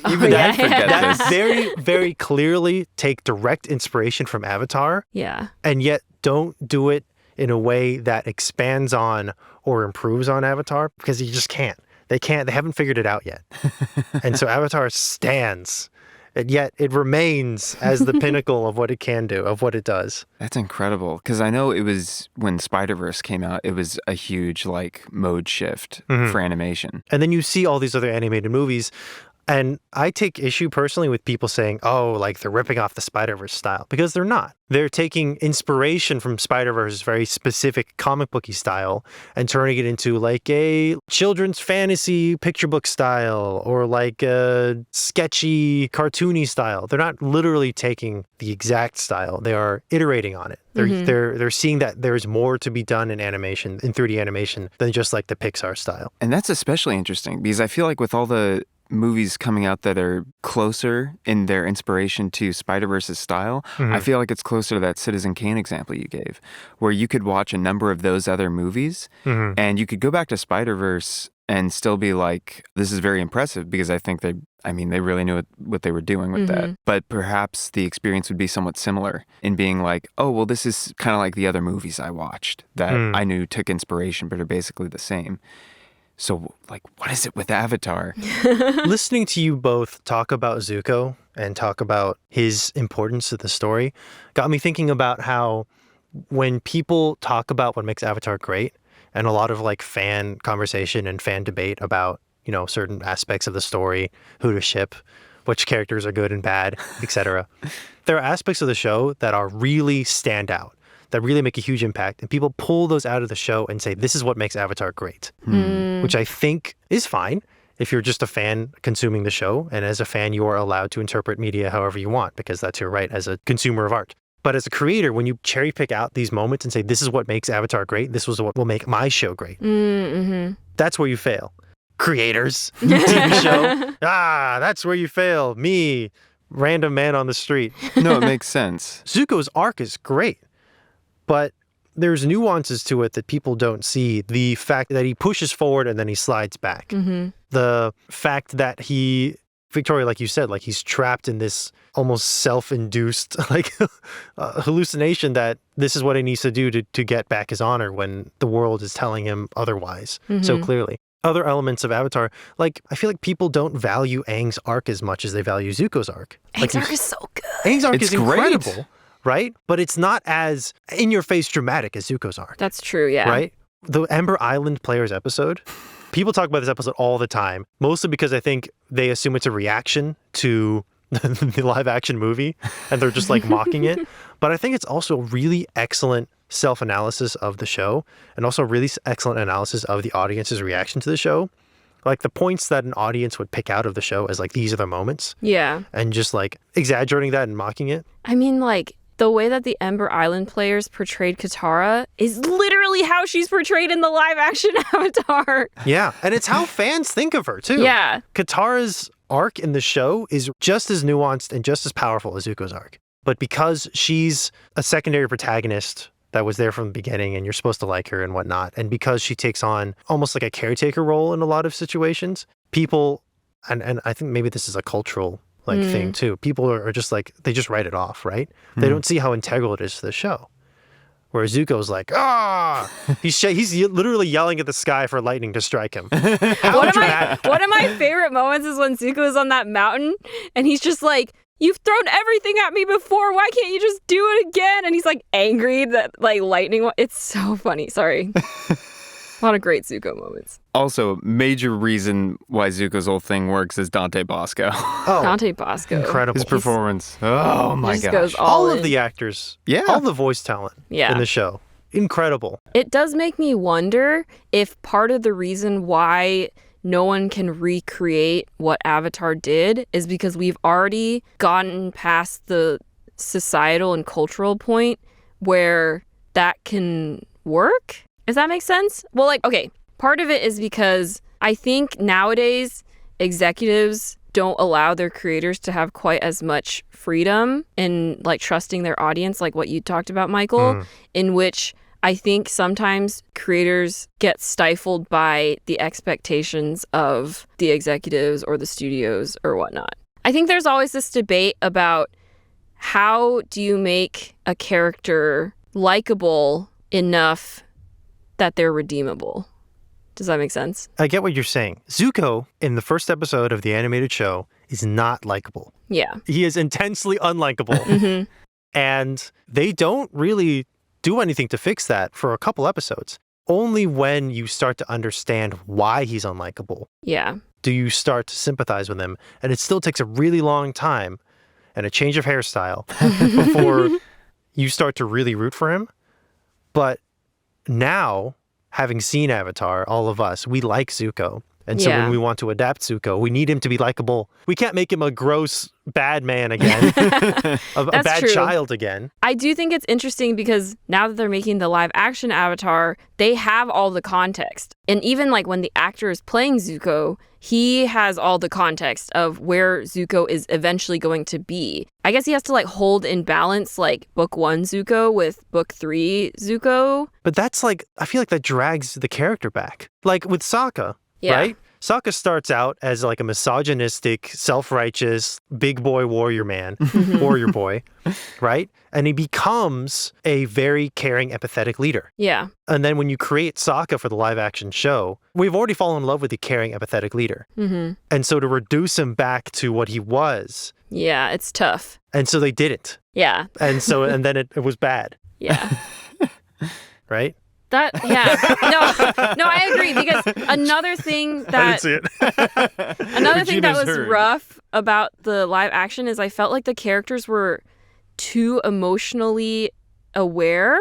S2: Even I forget
S3: that
S2: this.
S3: very, very clearly take direct inspiration from Avatar.
S1: Yeah.
S3: And yet don't do it in a way that expands on or improves on Avatar, because you just can't. They haven't figured it out yet. And so Avatar stands, and yet it remains as the pinnacle of what it can do, of what it does.
S2: That's incredible. Because I know it was when Spider-Verse came out, it was a huge like mode shift for animation.
S3: And then you see all these other animated movies. And I take issue personally with people saying, oh, like they're ripping off the Spider-Verse style, because they're not. They're taking inspiration from Spider-Verse's very specific comic booky style and turning it into like a children's fantasy picture book style or like a sketchy cartoony style. They're not literally taking the exact style. They are iterating on it. They're seeing that there's more to be done in animation, in 3D animation, than just like the Pixar style.
S2: And that's especially interesting because I feel like with all the movies coming out that are closer in their inspiration to Spider-Verse's style, I feel like it's closer to that Citizen Kane example you gave, where you could watch a number of those other movies and you could go back to Spider-Verse and still be like, this is very impressive because I think they really knew what they were doing with that. But perhaps the experience would be somewhat similar in being like, oh, well, this is kind of like the other movies I watched that I knew took inspiration but are basically the same. So, like, what is it with Avatar?
S3: Listening to you both talk about Zuko and talk about his importance to the story got me thinking about how when people talk about what makes Avatar great, and a lot of like fan conversation and fan debate about certain aspects of the story, who to ship, which characters are good and bad, etc. There are aspects of the show that are really stand out, that really make a huge impact, and people pull those out of the show and say, this is what makes Avatar great, which I think is fine if you're just a fan consuming the show. And as a fan, you are allowed to interpret media however you want, because that's your right as a consumer of art. But as a creator, when you cherry pick out these moments and say, this is what makes Avatar great, this was what will make my show great, that's where you fail. Creators, TV show, that's where you fail. Me, random man on the street.
S2: No, it makes sense.
S3: Zuko's arc is great, but there's nuances to it that people don't see. The fact that he pushes forward and then he slides back. The fact that Victoria, like you said, like he's trapped in this almost self-induced hallucination that this is what he needs to do to get back his honor when the world is telling him otherwise so clearly. Other elements of Avatar, like I feel like people don't value Aang's arc as much as they value Zuko's arc.
S1: Aang's arc is so good.
S3: Aang's arc is incredible,
S2: great.
S3: Right? But it's not as in-your-face dramatic as Zuko's arc.
S1: That's true, yeah.
S3: Right? The Ember Island Players episode, people talk about this episode all the time, mostly because I think they assume it's a reaction to the live-action movie, and they're just like mocking it. But I think it's also a really excellent self-analysis of the show, and also really excellent analysis of the audience's reaction to the show. Like the points that an audience would pick out of the show as like, these are the moments.
S1: Yeah.
S3: And just like exaggerating that and mocking it.
S1: I mean, like, the way that the Ember Island players portrayed Katara is literally how she's portrayed in the live-action Avatar.
S3: Yeah, and it's how fans think of her, too.
S1: Yeah.
S3: Katara's arc in the show is just as nuanced and just as powerful as Zuko's arc. But because she's a secondary protagonist that was there from the beginning and you're supposed to like her and whatnot, and because she takes on almost like a caretaker role in a lot of situations, people, and I think maybe this is a cultural thing too, people are just like, they just write it off, right? They don't see how integral it is to the show. Whereas Zuko's like, he's literally yelling at the sky for lightning to strike him.
S1: One of my favorite moments is when Zuko is on that mountain and he's just like, you've thrown everything at me before. Why can't you just do it again? And he's like angry that like lightning. It's so funny. Sorry. A lot of great Zuko moments.
S2: Also, major reason why Zuko's whole thing works is Dante Bosco.
S3: Oh,
S1: Dante Bosco.
S3: Incredible.
S2: His performance. Oh my
S1: just
S2: gosh.
S1: goes
S3: all
S1: in.
S3: of the actors.
S2: Yeah.
S3: All the voice talent
S1: Yeah.
S3: in the show. Incredible.
S1: It does make me wonder if part of the reason why no one can recreate what Avatar did is because we've already gotten past the societal and cultural point where that can work. Does that make sense? Well, like, okay, part of it is because I think nowadays executives don't allow their creators to have quite as much freedom in like trusting their audience, like what you talked about, Michael, in which I think sometimes creators get stifled by the expectations of the executives or the studios or whatnot. I think there's always this debate about how do you make a character likable enough that they're redeemable. Does that make sense?
S3: I get what you're saying. Zuko, in the first episode of the animated show, is not likable.
S1: Yeah.
S3: He is intensely unlikable. And they don't really do anything to fix that for a couple episodes. Only when you start to understand why he's unlikable
S1: Yeah.
S3: do you start to sympathize with him. And it still takes a really long time and a change of hairstyle before you start to really root for him. But now, having seen Avatar, all of us, we like Zuko. And so when we want to adapt Zuko, we need him to be likable. We can't make him a gross, bad man again, a bad
S1: true.
S3: child again.
S1: I do think it's interesting because now that they're making the live action Avatar, they have all the context. And even like when the actor is playing Zuko, he has all the context of where Zuko is eventually going to be. I guess he has to like hold in balance like book 1 Zuko with book 3 Zuko.
S3: But that's like, I feel like that drags the character back. Like with Sokka, right? Sokka starts out as like a misogynistic, self-righteous, big boy warrior man, warrior boy, right? And he becomes a very caring, empathetic leader.
S1: Yeah.
S3: And then when you create Sokka for the live action show, we've already fallen in love with the caring, empathetic leader. And so to reduce him back to what he was.
S1: Yeah, it's tough.
S3: And so they didn't.
S1: Yeah.
S3: And so, and then it was bad.
S1: Yeah.
S3: Right?
S1: No, I agree, because another thing
S3: I didn't see it.
S1: another thing that was
S2: Regina's heard.
S1: rough about the live action is I felt like the characters were too emotionally aware.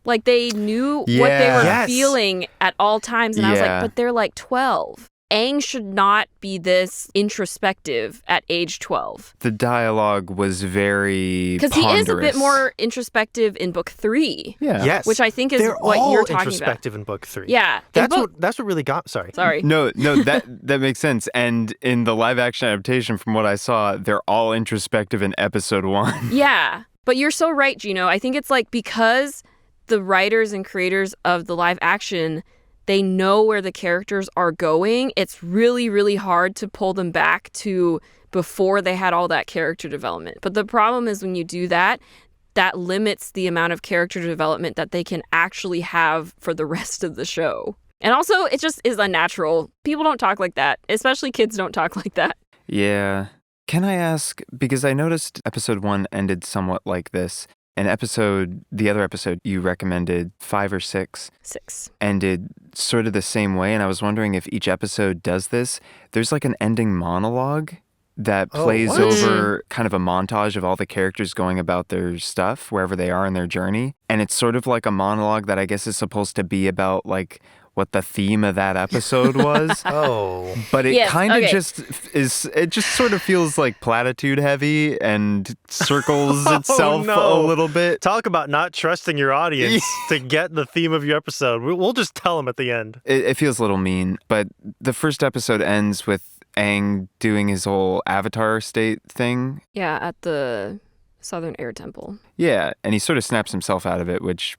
S1: Like they knew what they were
S3: Yes.
S1: feeling at all times, and I was like,
S2: Yeah.
S1: but they're like 12. Aang should not be this introspective at age 12.
S2: The dialogue was very
S1: Because he is a bit
S2: ponderous.
S1: more introspective in book 3,
S2: Yeah.
S3: Yes.
S1: which I think is
S3: They're
S1: what
S3: all
S1: you're talking about.
S3: introspective in book 3.
S1: Yeah. in
S3: That's
S1: book-
S3: what really got. Sorry.
S1: Sorry.
S2: No, that makes sense. And in the live action adaptation, from what I saw, they're all introspective in episode 1.
S1: Yeah. But you're so right, Jino. I think it's like because the writers and creators of the live action, they know where the characters are going. It's really, really hard to pull them back to before they had all that character development. But the problem is when you do that, that limits the amount of character development that they can actually have for the rest of the show. And also, it just is unnatural. People don't talk like that, especially kids don't talk like that.
S2: Yeah. Can I ask, because I noticed episode 1 ended somewhat like this, and the other episode you recommended, 5 or 6,
S1: 6.
S2: ended sort of the same way, and I was wondering if each episode does this. There's like an ending monologue that plays
S3: what?
S2: over kind of a montage of all the characters going about their stuff, wherever they are in their journey. And it's sort of like a monologue that I guess is supposed to be about like what the theme of that episode was.
S3: Oh.
S2: But it
S1: Yes,
S2: kind of
S1: okay.
S2: it just sort of feels like platitude heavy and circles itself
S3: no.
S2: a little bit.
S3: Talk about not trusting your audience to get the theme of your episode. We'll just tell them at the end.
S2: It feels a little mean, but the first episode ends with Aang doing his whole avatar state thing.
S1: Yeah, at the Southern Air Temple.
S2: Yeah, and he sort of snaps himself out of it, which,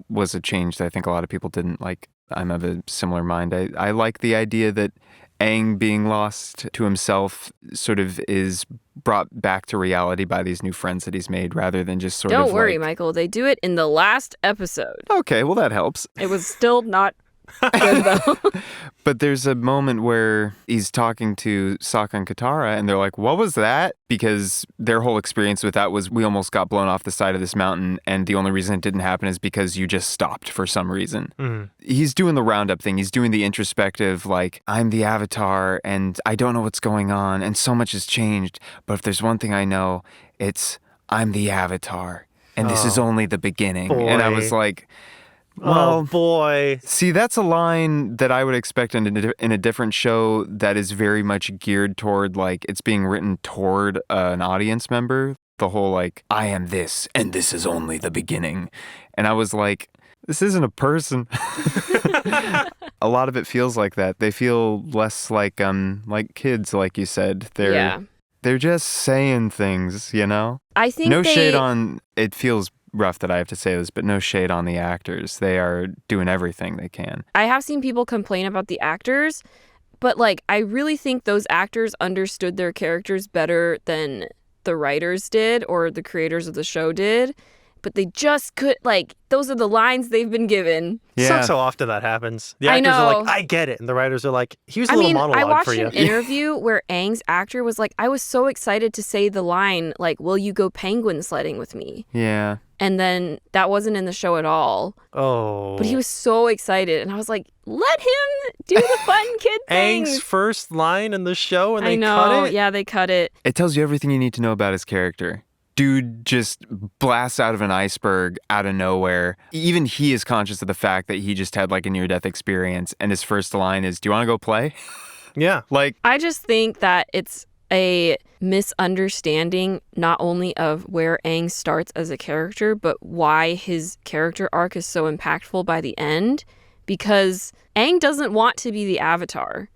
S2: was a change that I think a lot of people didn't like. I'm of a similar mind. I like the idea that Aang being lost to himself sort of is brought back to reality by these new friends that he's made rather than just sort of
S1: Don't worry,
S2: like,
S1: Michael. They do it in the last episode.
S2: okay, well, that helps.
S1: It was still not good, though.
S2: But there's a moment where he's talking to Sokka and Katara, and they're like, what was that? Because their whole experience with that was we almost got blown off the side of this mountain, and the only reason it didn't happen is because you just stopped for some reason.
S3: Mhm.
S2: He's doing the roundup thing. He's doing the introspective, like, I'm the Avatar, and I don't know what's going on, and so much has changed. But if there's one thing I know, it's I'm the Avatar, and this is
S3: Oh,
S2: only the beginning. And I was
S3: boy.
S2: like,
S3: Oh,
S2: well,
S3: boy.
S2: see, that's a line that I would expect in a different show that is very much geared toward, like, it's being written toward an audience member. The whole, like, I am this, and this is only the beginning. And I was like, this isn't a person. A lot of it feels like that. They feel less like kids, like you said. They're just saying things,
S1: I think
S2: No shade on, it feels rough that I have to say this, but no shade on the actors. They are doing everything they can.
S1: I have seen people complain about the actors, but I really think those actors understood their characters better than the writers did or the creators of the show did. But they just could, those are the lines they've been given.
S2: Yeah.
S3: Sucks how often that happens. The
S1: I
S3: actors are
S1: know.
S3: like, I get it. And the writers are like, here's a little
S1: I
S3: monologue
S1: watched
S3: for you.
S1: an interview where Aang's actor was like, I was so excited to say the line, will you go penguin sledding with me?
S2: Yeah.
S1: And then that wasn't in the show at all.
S3: Oh.
S1: But he was so excited. And I was like, let him do the fun kid thing.
S3: Aang's first line in the show, and they
S1: I know.
S3: cut it?
S1: Yeah, they cut it.
S2: It tells you everything you need to know about his character. Dude just blasts out of an iceberg out of nowhere. Even he is conscious of the fact that he just had a near-death experience, and his first line is, do you want to go play?
S3: Yeah.
S1: I just think that it's a misunderstanding not only of where Aang starts as a character, but why his character arc is so impactful by the end, because Aang doesn't want to be the Avatar.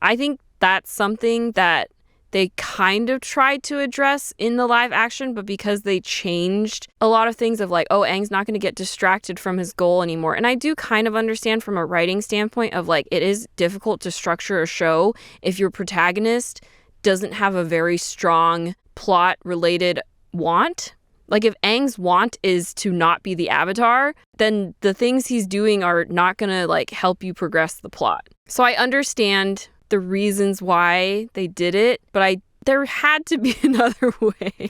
S1: I think that's something that they kind of tried to address in the live action, but because they changed a lot of things of Aang's not going to get distracted from his goal anymore. And I do kind of understand from a writing standpoint of it is difficult to structure a show if your protagonist doesn't have a very strong plot-related want. If Aang's want is to not be the Avatar, then the things he's doing are not going to help you progress the plot. So I understand the reasons why they did it, but there had to be another way.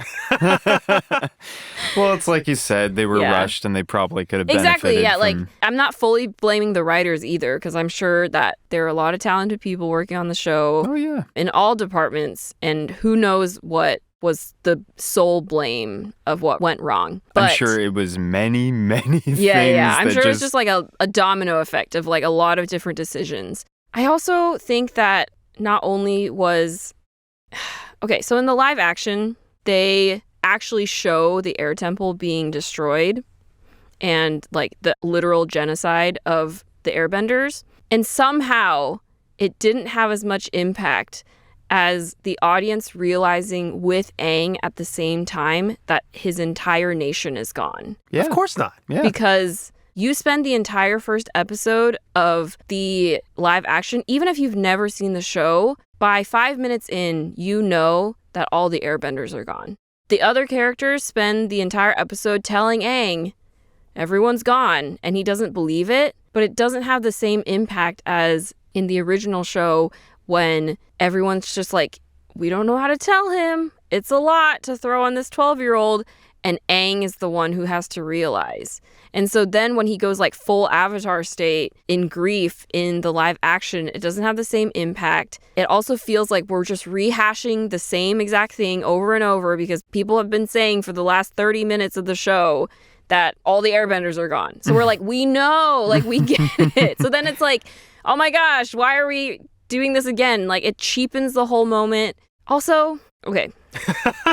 S2: Well, it's like you said, they were
S1: Yeah.
S2: rushed and they probably could have benefited
S1: Exactly, yeah.
S2: from...
S1: Like, I'm not fully blaming the writers either, because I'm sure that there are a lot of talented people working on the show
S2: Oh, yeah.
S1: in all departments, and who knows what was the sole blame of what went wrong. But
S2: I'm sure it was many, many things.
S1: yeah. I'm
S2: that
S1: sure it was just like a domino effect of like a lot of different decisions. I also think that not only was... Okay, so in the live action, they actually show the air temple being destroyed and like the literal genocide of the airbenders. And somehow it didn't have as much impact as the audience realizing with Aang at the same time that his entire nation is gone.
S2: Yeah.
S3: Of course not.
S2: Yeah.
S1: Because you spend the entire first episode of the live action, even if you've never seen the show, by 5 minutes in, you know that all the airbenders are gone. The other characters spend the entire episode telling Aang, everyone's gone, and he doesn't believe it, but it doesn't have the same impact as in the original show when everyone's just like, we don't know how to tell him. It's a lot to throw on this 12-year-old, and Aang is the one who has to realize. And so then when he goes like full Avatar state in grief in the live action, it doesn't have the same impact. It also feels like we're just rehashing the same exact thing over and over because people have been saying for the last 30 minutes of the show that all the airbenders are gone. So we're like, we know, like we get it. So then it's like, oh my gosh, why are we doing this again? Like it cheapens the whole moment. Also, okay.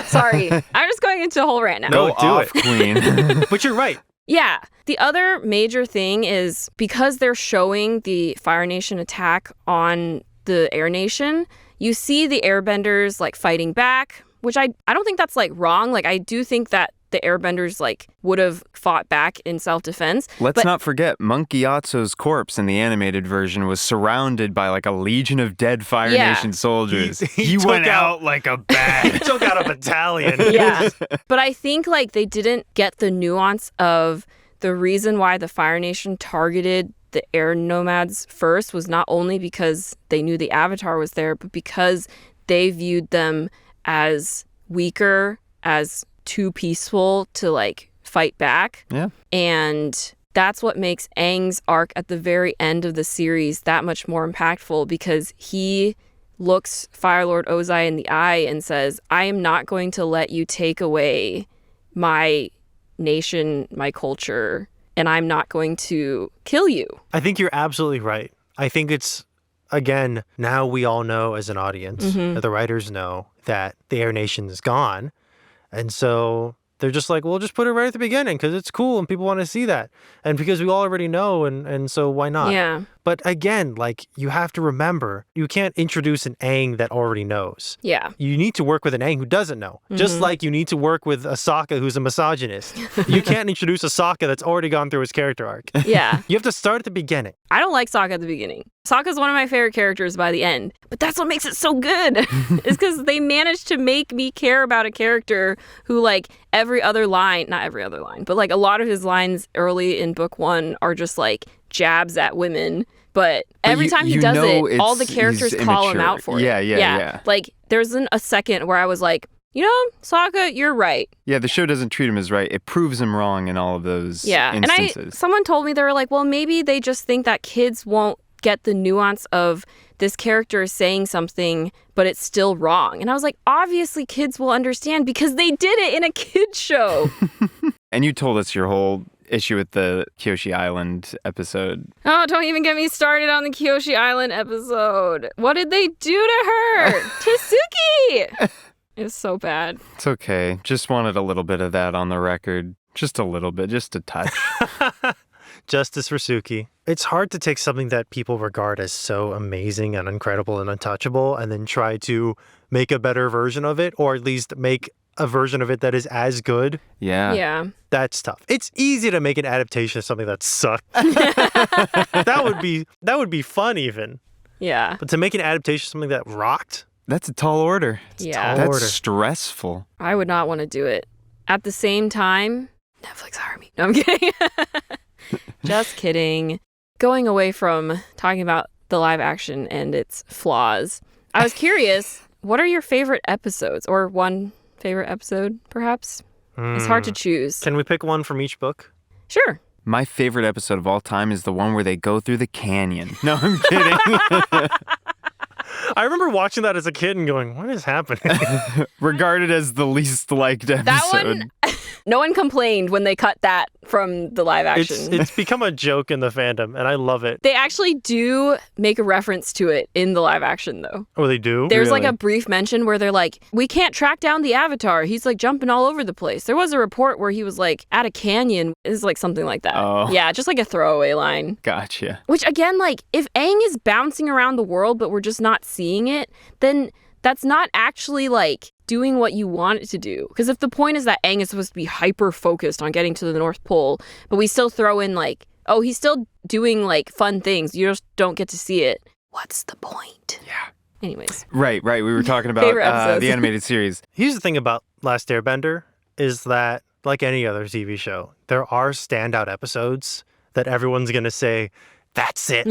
S1: Sorry. I'm just going into a whole rant now.
S2: Go
S3: do
S2: off,
S3: it.
S2: Queen.
S3: But you're right.
S1: Yeah. The other major thing is because they're showing the Fire Nation attack on the Air Nation, you see the airbenders like fighting back, which I don't think that's like wrong. Like I do think that the airbenders like would have fought back in self-defense.
S2: Let's not forget, Monkey Yatso's corpse in the animated version was surrounded by like a legion of dead Fire
S1: Yeah.
S2: Nation soldiers.
S3: He
S2: went
S3: took
S2: out like a bat.
S3: He took out a battalion.
S1: Yeah. But I think like they didn't get the nuance of the reason why the Fire Nation targeted the air nomads first was not only because they knew the Avatar was there, but because they viewed them as weaker, as too peaceful to like fight back.
S2: Yeah.
S1: And that's what makes Aang's arc at the very end of the series that much more impactful because he looks Fire Lord Ozai in the eye and says, I am not going to let you take away my nation, my culture, and I'm not going to kill you.
S3: I think you're absolutely right. I think it's, again, now we all know as an audience, that the writers know that the Air Nation is gone. And so they're just like, well, just put it right at the beginning because it's cool and people want to see that. And because we all already know, and so why not?
S1: Yeah.
S3: But again, like, you have to remember, you can't introduce an Aang that already knows.
S1: Yeah.
S3: You need to work with an Aang who doesn't know. Just like you need to work with a Sokka who's a misogynist. You can't introduce a Sokka that's already gone through his character arc.
S1: Yeah.
S3: You have to start at the beginning.
S1: I don't like Sokka at the beginning. Sokka's one of my favorite characters by the end. But that's what makes it so good. Is because they managed to make me care about a character who, like, every other line, not every other line, but, like, a lot of his lines early in book one are just, like, jabs at women. But every time he does it, all the characters call him out for it.
S2: Yeah.
S1: Like, there's a second where I was like, you know, Sokka, you're right.
S2: Yeah, the show doesn't treat him as right. It proves him wrong in all of those instances.
S1: And someone told me, they were like, well, maybe they just think that kids won't get the nuance of this character is saying something, but it's still wrong. And I was like, obviously kids will understand because they did it in a kid's show.
S2: And you told us your whole issue with the Kyoshi Island episode.
S1: Oh, don't even get me started on the Kyoshi Island episode. What did they do to her? To Suki! It was so bad.
S2: It's okay. Just wanted a little bit of that on the record. Just a little bit, just a touch.
S3: Justice for Suki. It's hard to take something that people regard as so amazing and incredible and untouchable and then try to make a better version of it, or at least make a version of it that is as good.
S2: Yeah.
S1: Yeah.
S3: That's tough. It's easy to make an adaptation of something that sucked. That would be fun even.
S1: Yeah.
S3: But to make an adaptation of something that rocked,
S2: That's a tall order.
S1: Yeah.
S3: tall
S2: That's
S3: order.
S2: stressful.
S1: I would not want to do it. At the same time, Netflix hire me. No, I'm kidding. Just kidding. Going away from talking about the live action and its flaws, I was curious, what are your favorite episodes? Or one favorite episode, perhaps? It's hard to choose.
S3: Can we pick one from each book?
S1: Sure.
S2: My favorite episode of all time is the one where they go through the canyon. No, I'm kidding.
S3: I remember watching that as a kid and going, what is happening?
S2: Regarded as the least liked episode.
S1: That one, no one complained when they cut that from the live action.
S3: It's become a joke in the fandom, and I love it.
S1: They actually do make a reference to it in the live action, though.
S3: Oh, they do?
S1: There's
S2: Really?
S1: like a brief mention where they're like, we can't track down the Avatar. He's like jumping all over the place. There was a report where he was like at a canyon. It's like something like that.
S2: Oh.
S1: Yeah, just like a throwaway line.
S2: Gotcha.
S1: Which again, like if Aang is bouncing around the world, but we're just not seeing it, then that's not actually like doing what you want it to do. Because if the point is that Aang is supposed to be hyper focused on getting to the North Pole, but we still throw in like, oh, he's still doing like fun things. You just don't get to see it. What's the point?
S2: Yeah.
S1: Anyways.
S2: Right. We were talking about
S1: Favorite episodes.
S2: the animated series.
S3: Here's the thing about Last Airbender is that, like any other TV show, there are standout episodes that everyone's going to say, that's it.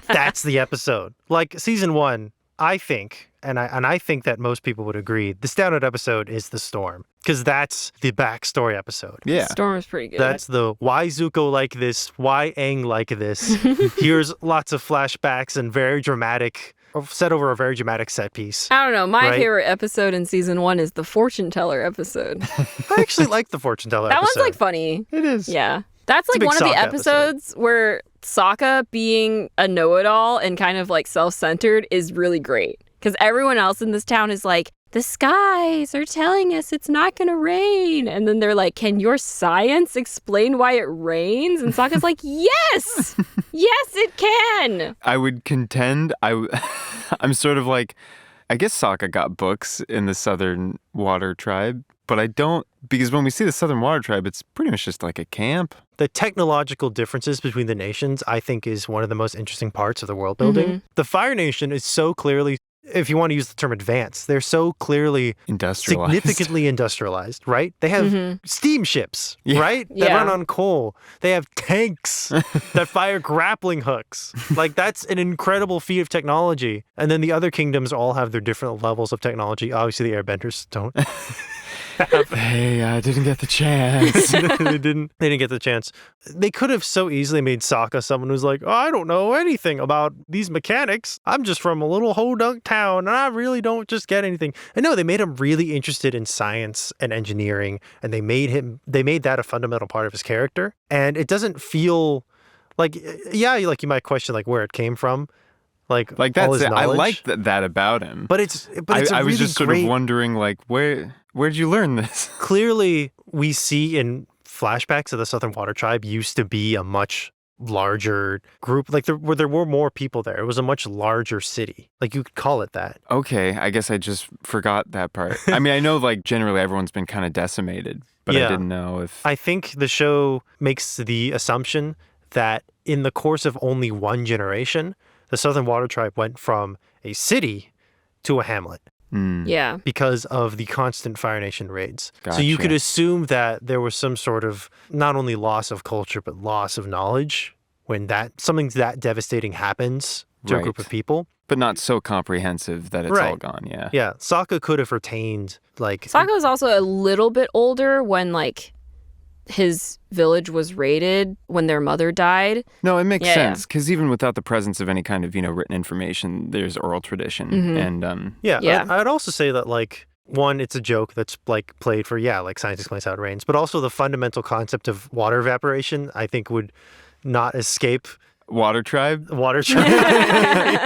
S3: That's the episode. Like season 1, I think, and I think that most people would agree, the standout episode is The Storm, because that's the backstory episode.
S2: Yeah.
S1: Storm is pretty good.
S3: That's the why Zuko like this, why Aang like this. Here's lots of flashbacks and very dramatic, set over a very dramatic set piece.
S1: I don't know. My
S3: Right?
S1: favorite episode in season 1 is the fortune teller episode.
S3: I actually like the fortune teller
S1: That
S3: episode.
S1: one's like funny.
S2: It is.
S1: Yeah. That's
S3: It's a
S1: like
S3: big
S1: one of the
S3: Sokka episode.
S1: episodes where Sokka being a know-it-all and kind of like self-centered is really great. Because everyone else in this town is like, the skies are telling us it's not going to rain. And then they're like, can your science explain why it rains? And Sokka's like, yes! Yes, it can!
S2: I would contend, I'm sort of like, I guess Sokka got books in the Southern Water Tribe, but I don't, because when we see the Southern Water Tribe, it's pretty much just like a camp.
S3: The technological differences between the nations, I think, is one of the most interesting parts of the world building.
S1: Mm-hmm.
S3: The Fire Nation is so clearly, if you want to use the term advanced, they're so clearly
S2: Industrialized.
S3: significantly industrialized, right? They have steamships,
S2: Yeah.
S3: right? That
S1: Yeah.
S3: run on coal. They have tanks that fire grappling hooks. Like, that's an incredible feat of technology. And then the other kingdoms all have their different levels of technology. Obviously, the airbenders don't.
S2: Hey, I didn't get the chance.
S3: They didn't get the chance. They could have so easily made Sokka someone who's like, oh, I don't know anything about these mechanics. I'm just from a little hodunk town and I really don't just get anything. And no, they made him really interested in science and engineering, and they made that a fundamental part of his character. And it doesn't feel like, yeah, like you might question like where it came from. Like all
S2: that's
S3: his
S2: it. I
S3: knowledge.
S2: like that about him.
S3: But it's a
S2: I
S3: really
S2: was just sort
S3: great,
S2: of wondering, like, where'd you learn this?
S3: Clearly, we see in flashbacks that the Southern Water Tribe used to be a much larger group. Like there were more people there. It was a much larger city. Like you could call it that.
S2: Okay, I guess I just forgot that part. I mean, I know like generally everyone's been kind of decimated, but
S3: Yeah.
S2: I didn't know if...
S3: I think the show makes the assumption that in the course of only one generation, the Southern Water Tribe went from a city to a hamlet.
S1: Yeah.
S3: Because of the constant Fire Nation raids. So you could
S2: Gotcha.
S3: assume that there was some sort of not only loss of culture, but loss of knowledge when something that devastating happens to a group
S2: Right.
S3: of people.
S2: But not so comprehensive that it's all
S3: Right.
S2: gone, yeah.
S3: Yeah, Sokka could have retained, like...
S1: Sokka was also a little bit older when like his village was raided when their mother died.
S2: No, it makes
S1: Yeah,
S2: sense, because even without the presence of any kind of, written information, there's oral tradition.
S1: Mm-hmm.
S2: And
S3: Yeah,
S1: Yeah.
S3: I'd also say that, like, one, it's a joke that's, like, played for, like science explains how it rains, but also the fundamental concept of water evaporation, I think, would not escape
S2: Water Tribe?
S3: water tribe.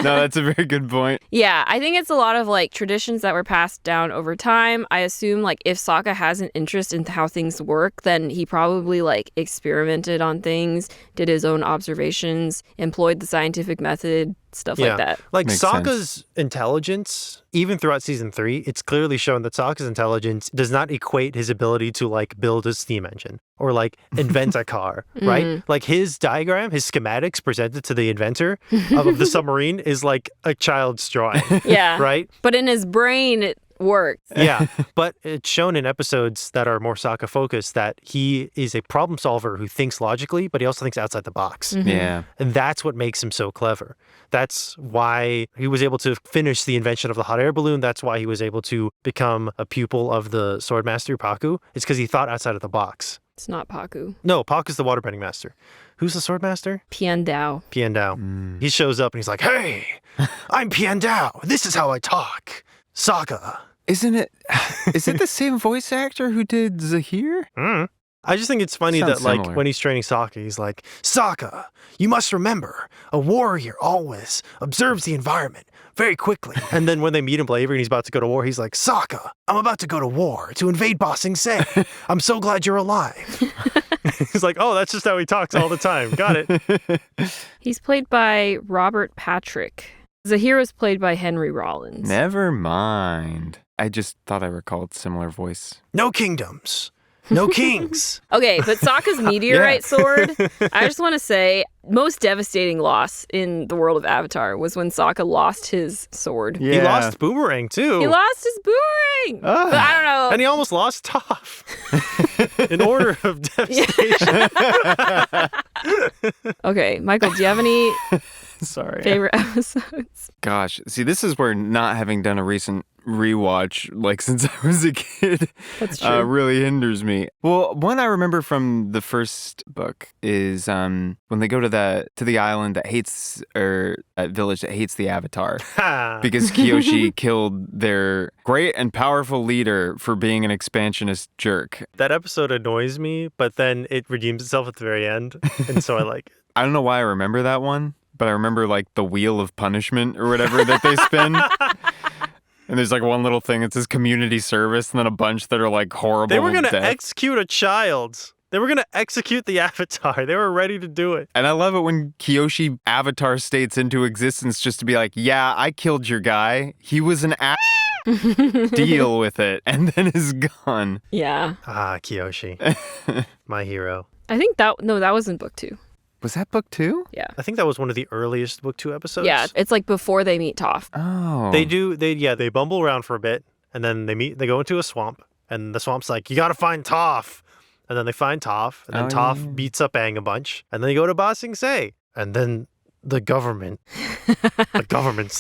S2: No, that's a very good point.
S1: Yeah, I think it's a lot of like traditions that were passed down over time. I assume like if Sokka has an interest in how things work, then he probably like experimented on things, did his own observations, employed the scientific method, stuff like that.
S3: Like
S2: Makes
S3: Sokka's intelligence, even throughout season 3, it's clearly shown that Sokka's intelligence does not equate his ability to like build a steam engine or like invent a car, right? Like his diagram, his schematics presented to the inventor of the submarine is like a child's drawing,
S1: Yeah.
S3: right?
S1: But in his brain, works.
S3: Yeah, but it's shown in episodes that are more Sokka focused that he is a problem solver who thinks logically, but he also thinks outside the box.
S2: Yeah.
S3: And that's what makes him so clever. That's why he was able to finish the invention of the hot air balloon. That's why he was able to become a pupil of the swordmaster Paku. It's because he thought outside of the box.
S1: It's not Paku.
S3: No, Paku's the waterbending master. Who's the swordmaster?
S1: Pian Dao.
S3: Pian Dao. He shows up and he's like, "Hey, I'm Pian Dao. This is how I talk. Sokka."
S2: Is it the same voice actor who did Zahir?
S3: I just think it's funny
S2: Sounds
S3: that, like,
S2: similar.
S3: when he's training Sokka, he's like, "Sokka, you must remember, a warrior always observes the environment very quickly." And then when they meet in Blaver and he's about to go to war, he's like, "Sokka, I'm about to go to war to invade Ba Sing Se. I'm so glad you're alive." He's like, "Oh, that's just how he talks all the time. Got it."
S1: He's played by Robert Patrick. Zahir was played by Henry Rollins.
S2: Never mind. I just thought I recalled similar voice.
S3: No kingdoms. No kings.
S1: Okay, but Sokka's meteorite sword, I just want to say, most devastating loss in the world of Avatar was when Sokka lost his sword.
S2: Yeah.
S3: He lost Boomerang, too.
S1: He lost his boomerang! But I don't know.
S3: And he almost lost Toph. In order of devastation.
S1: Okay, Michael, do you have any
S2: Sorry.
S1: favorite episodes?
S2: Gosh, see, this is where not having done a recent rewatch, like since I was a kid,
S1: That's true.
S2: really hinders me. Well, one I remember from the first book is when they go to the island that hates, or that village that hates the Avatar, because Kyoshi killed their great and powerful leader for being an expansionist jerk.
S3: That episode annoys me, but then it redeems itself at the very end. And so I like it.
S2: I don't know why I remember that one, but I remember like the wheel of punishment or whatever that they spin. And there's like one little thing that says community service, and then a bunch that are like horrible.
S3: They were going to
S2: death.
S3: execute a child. They were going to execute the Avatar. They were ready to do it.
S2: And I love it when Kyoshi Avatar states into existence just to be like, "Yeah, I killed your guy. He was an deal with it," and then is gone.
S1: Yeah.
S3: Ah, Kyoshi. My hero.
S1: I think that was in book 2.
S2: Was that book 2?
S1: Yeah.
S3: I think that was one of the earliest book 2 episodes.
S1: Yeah, it's like before they meet Toph.
S2: Oh.
S3: They bumble around for a bit, and then they go into a swamp, and the swamp's like, "You got to find Toph." And then they find Toph, and then Toph beats up Aang a bunch, and then they go to Ba Sing Se, and then the government's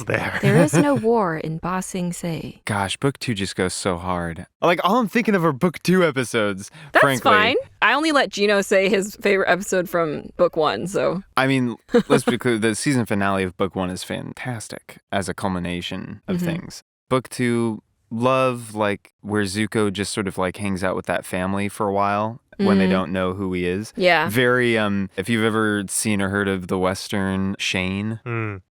S3: there.
S1: There is no war in Ba Sing Se.
S2: Gosh, book 2 just goes so hard. Like, all I'm thinking of are book 2 episodes,
S1: That's
S2: frankly.
S1: fine. I only let Jino say his favorite episode from book 1, so.
S2: I mean, let's be clear, the season finale of book 1 is fantastic as a culmination of things. Book 2, love, like, where Zuko just sort of, like, hangs out with that family for a while when they don't know who he is.
S1: Yeah.
S2: Very, if you've ever seen or heard of the Western Shane.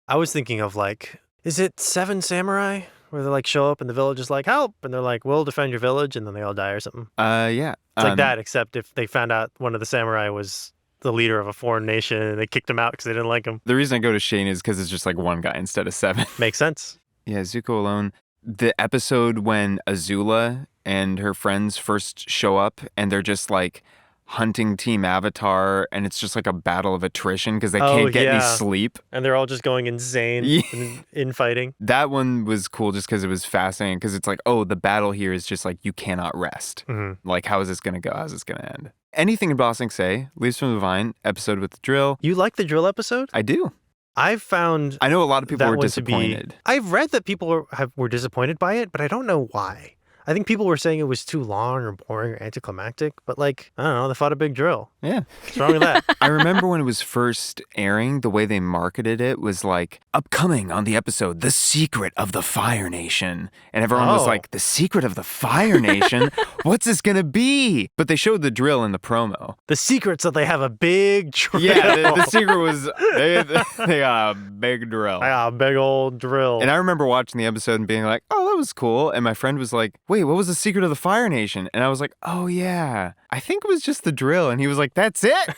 S3: I was thinking of, like, is it Seven Samurai? Where they, like, show up and the village is like, "Help!" And they're like, "We'll defend your village," and then they all die or something.
S2: Yeah.
S3: It's like that, except if they found out one of the samurai was the leader of a foreign nation and they kicked him out because they didn't like him.
S2: The reason I go to Shane is because it's just like one guy instead of 7.
S3: Makes sense.
S2: Yeah, Zuko alone. The episode when Azula and her friends first show up and they're just like hunting Team Avatar, and it's just like a battle of attrition because they can't get any sleep.
S3: And they're all just going insane in infighting.
S2: That one was cool just because it was fascinating, because it's like, oh, the battle here is just like, you cannot rest. Like, how is this going to go? How's this going to end? Anything in Ba Sing Se, Leaves from the Vine, episode with the drill.
S3: You like the drill episode?
S2: I do.
S3: I've found
S2: I know a lot of people
S3: that
S2: were
S3: one to be-
S2: disappointed.
S3: I've read that people were disappointed by it, but I don't know why. I think people were saying it was too long or boring or anticlimactic, but like, I don't know, they fought a big drill.
S2: Yeah.
S3: What's wrong with that?
S2: I remember when it was first airing, the way they marketed it was like, upcoming on the episode, The Secret of the Fire Nation. And everyone was like, The Secret of the Fire Nation? What's this going to be? But they showed the drill in the promo.
S3: The secret's that they have a big drill.
S2: Yeah, the secret was they got a big drill.
S3: I got a big old drill.
S2: And I remember watching the episode and being like, oh, that was cool. And my friend was like, wait, what was the secret of the Fire Nation? And I was like, oh, yeah, I think it was just the drill. And he was like, that's it.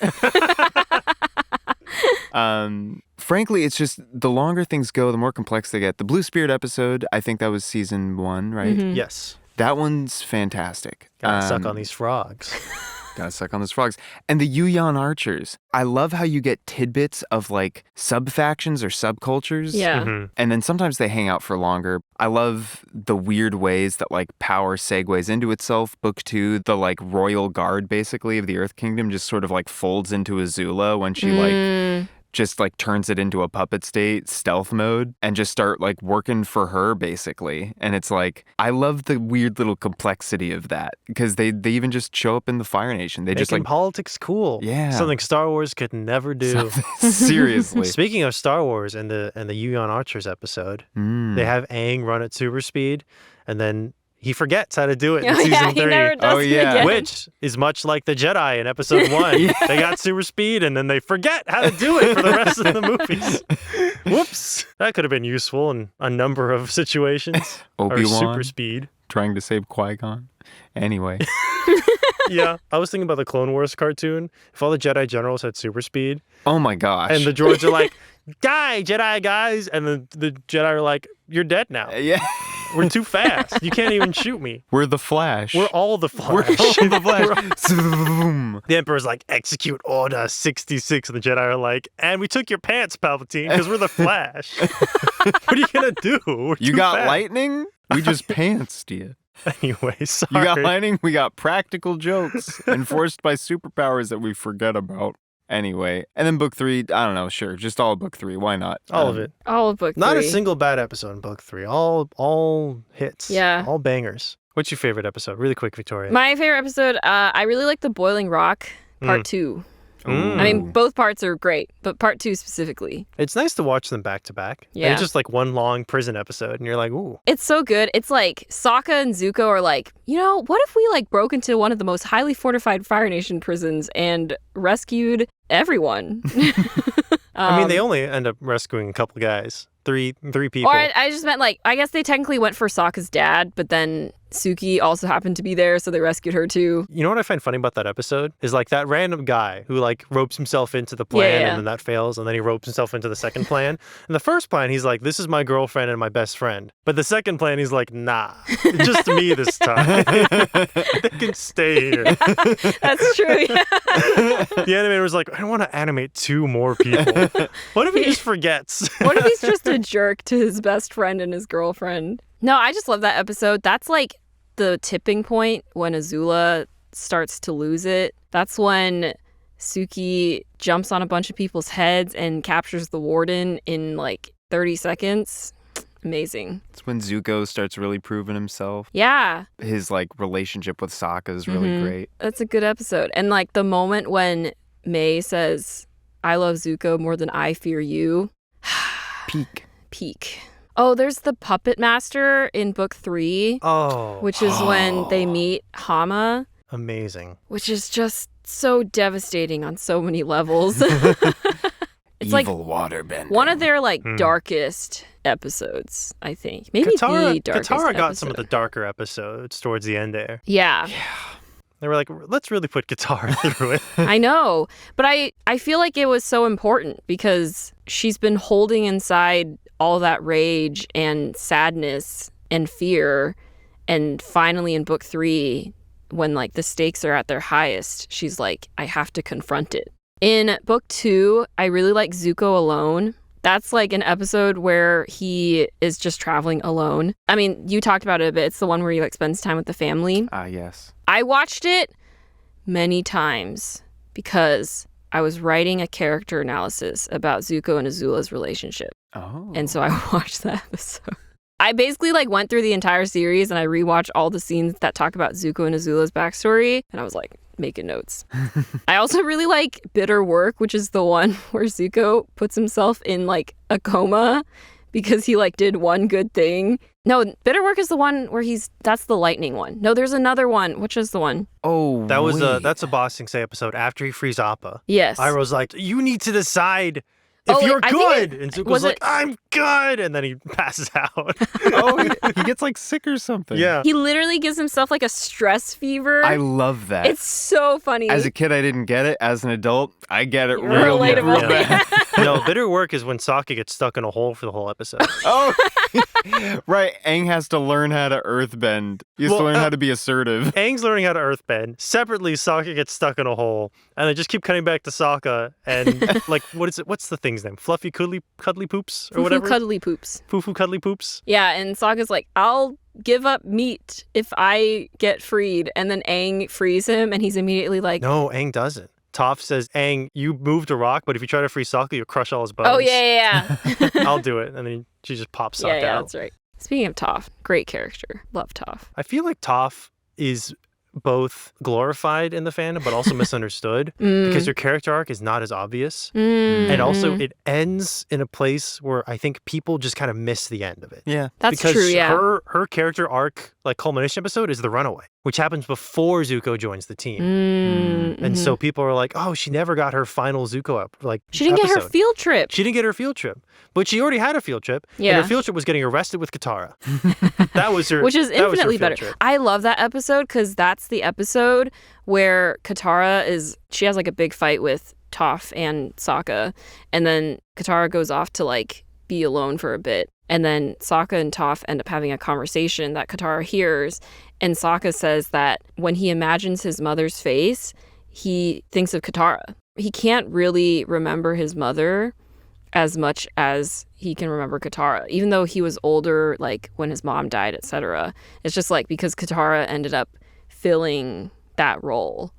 S2: Frankly, it's just the longer things go, the more complex they get. The Blue Spirit episode, I think that was season 1, right?
S3: Yes.
S2: That one's fantastic.
S3: Gotta suck on these frogs.
S2: Gotta suck on those frogs. And the Yuyan archers. I love how you get tidbits of like sub-factions or subcultures.
S1: Yeah.
S3: Mm-hmm.
S2: And then sometimes they hang out for longer. I love the weird ways that like power segues into itself. Book 2, the like royal guard basically of the Earth Kingdom just sort of like folds into Azula when she like just like turns it into a puppet state, stealth mode, and just start like working for her basically. And it's like, I love the weird little complexity of that because they even just show up in the Fire Nation. They just
S3: Making
S2: like
S3: politics cool.
S2: Yeah.
S3: Something Star Wars could never do.
S2: Seriously.
S3: Speaking of Star Wars and the Yuyan Archers episode, they have Aang run at super speed, and then he forgets how to do it in season 3.
S1: He never does it again.
S3: Which is much like the Jedi in episode 1. They got super speed and then they forget how to do it for the rest of the movies. Whoops. That could have been useful in a number of situations.
S2: Obi-Wan
S3: Or super speed.
S2: trying to save Qui-Gon. Anyway.
S3: Yeah. I was thinking about the Clone Wars cartoon. If all the Jedi generals had super speed.
S2: Oh my gosh.
S3: And the droids are like, die, Jedi guys. And the Jedi are like, you're dead now.
S2: Yeah.
S3: We're too fast. You can't even shoot me.
S2: We're the Flash.
S3: We're all the Flash.
S2: We're all the Flash. Zoom.
S3: The Emperor's like, execute Order 66. And the Jedi are like, and we took your pants, Palpatine, because we're the Flash. What are you going to do? We're
S2: You
S3: too
S2: got
S3: fast.
S2: lightning? We just pantsed you.
S3: Anyway, sorry.
S2: You got lightning? We got practical jokes enforced by superpowers that we forget about. Anyway, and then book 3, I don't know, sure, just all of book 3. Why not?
S3: All of it.
S1: All of book 3.
S3: Not a single bad episode in book 3. All hits.
S1: Yeah.
S3: All bangers. What's your favorite episode? Really quick, Victoria.
S1: My favorite episode, I really like the Boiling Rock part 2. I mean, both parts are great, but part 2 specifically.
S3: It's nice to watch them back to back.
S1: Yeah.
S3: And it's just like one long prison episode, and you're like, ooh.
S1: It's so good. It's like Sokka and Zuko are like, you know, what if we like broke into one of the most highly fortified Fire Nation prisons and rescued everyone?
S3: I mean, they only end up rescuing a couple guys. Three people.
S1: Or I just meant like, I guess they technically went for Sokka's dad, but then Suki also happened to be there, so they rescued her too.
S3: You know what I find funny about that episode? Is like that random guy who like ropes himself into the plan
S1: Yeah.
S3: and then that fails, and then he ropes himself into the second plan. In the first plan, he's like, this is my girlfriend and my best friend. But the second plan, he's like, nah, it's just me this time. They can stay here.
S1: That's true. Yeah.
S3: The animator was like, I don't want to animate 2 more people. What if he just forgets?
S1: What if he's just a jerk to his best friend and his girlfriend? No, I just love that episode. That's like the tipping point when Azula starts to lose it. That's when Suki jumps on a bunch of people's heads and captures the warden in like 30 seconds. Amazing.
S2: It's when Zuko starts really proving himself.
S1: Yeah.
S2: His like relationship with Sokka is really great.
S1: That's a good episode. And like the moment when May says, I love Zuko more than I fear you. Peak. Oh, there's the puppet master in book 3.
S3: Oh.
S1: Which is when they meet Hama,
S3: Amazing.
S1: which is just so devastating on so many levels. It's like
S2: Evil waterbender.
S1: one of their like darkest episodes, I think. Maybe the darkest
S3: Katara got
S1: episode.
S3: some of the darker episodes towards the end there.
S1: Yeah.
S3: They were like, let's really put Katara through it.
S1: I know. But I feel like it was so important because she's been holding inside all that rage and sadness and fear. And finally in book 3, when like the stakes are at their highest, she's like, I have to confront it. In book 2, I really like Zuko Alone. That's like an episode where he is just traveling alone. I mean, you talked about it a bit. It's the one where he like spends time with the family.
S2: Ah, yes.
S1: I watched it many times because I was writing a character analysis about Zuko and Azula's relationship.
S2: Oh.
S1: And so I watched that episode. I basically like went through the entire series and I rewatched all the scenes that talk about Zuko and Azula's backstory. And I was like, making notes. I also really like Bitter Work, which is the one where Zuko puts himself in like a coma because he like did one good thing. No, Bitter Work is the one where that's the lightning one. No, there's another one. Which is the one?
S2: Oh,
S3: That's a Boss Sing Se episode after he frees Appa.
S1: Yes.
S3: Iroh's like, you need to decide if you're
S1: I think
S3: good. And Zuko's like, I'm good. And then he passes out.
S2: Oh, he gets like sick or something.
S3: Yeah.
S1: He literally gives himself like a stress fever.
S2: I love that.
S1: It's so funny.
S2: As a kid, I didn't get it. As an adult, I get it
S1: Relatable.
S2: bad.
S3: No, bitter work is when Sokka gets stuck in a hole for the whole episode.
S2: Oh, right. Aang has to learn how to earthbend. He has to learn how to be assertive.
S3: Aang's learning how to earthbend. Separately, Sokka gets stuck in a hole, and they just keep cutting back to Sokka. And like, what is it? What's the thing's name? Fluffy cuddly poops or whatever.
S1: Cuddly poops.
S3: Fufu cuddly poops.
S1: Yeah, and Sokka's like, I'll give up meat if I get freed, and then Aang frees him, and he's immediately like,
S3: No, Aang doesn't. Toph says, Aang, you moved a rock, but if you try to free Sokka, you'll crush all his bones.
S1: oh yeah.
S3: I'll do it. And then she just pops Sokka
S1: Yeah,
S3: out.
S1: that's right. Speaking of Toph, great character. Love Toph.
S3: I feel like Toph is both glorified in the fandom, but also misunderstood because her character arc is not as obvious. And also it ends in a place where I think people just kind of miss the end of it.
S2: Yeah.
S1: That's
S3: because
S1: true, yeah.
S3: her character arc, like culmination episode, is the runaway, which happens before Zuko joins the team. And so people are like, oh, she never got her final Zuko up. Like
S1: She didn't get her
S3: episode.
S1: field trip.
S3: She didn't get her field trip, but she already had a field trip.
S1: Yeah.
S3: And her field trip was getting arrested with Katara. That was her,
S1: Which is
S3: that was her
S1: infinitely
S3: field
S1: better.
S3: trip.
S1: I love that episode because that's the episode where Katara she has like a big fight with Toph and Sokka, and then Katara goes off to like be alone for a bit, and then Sokka and Toph end up having a conversation that Katara hears, and Sokka says that when he imagines his mother's face, he thinks of Katara. He can't really remember his mother as much as he can remember Katara, even though he was older, like when his mom died, etc. It's just like because Katara ended up filling that role.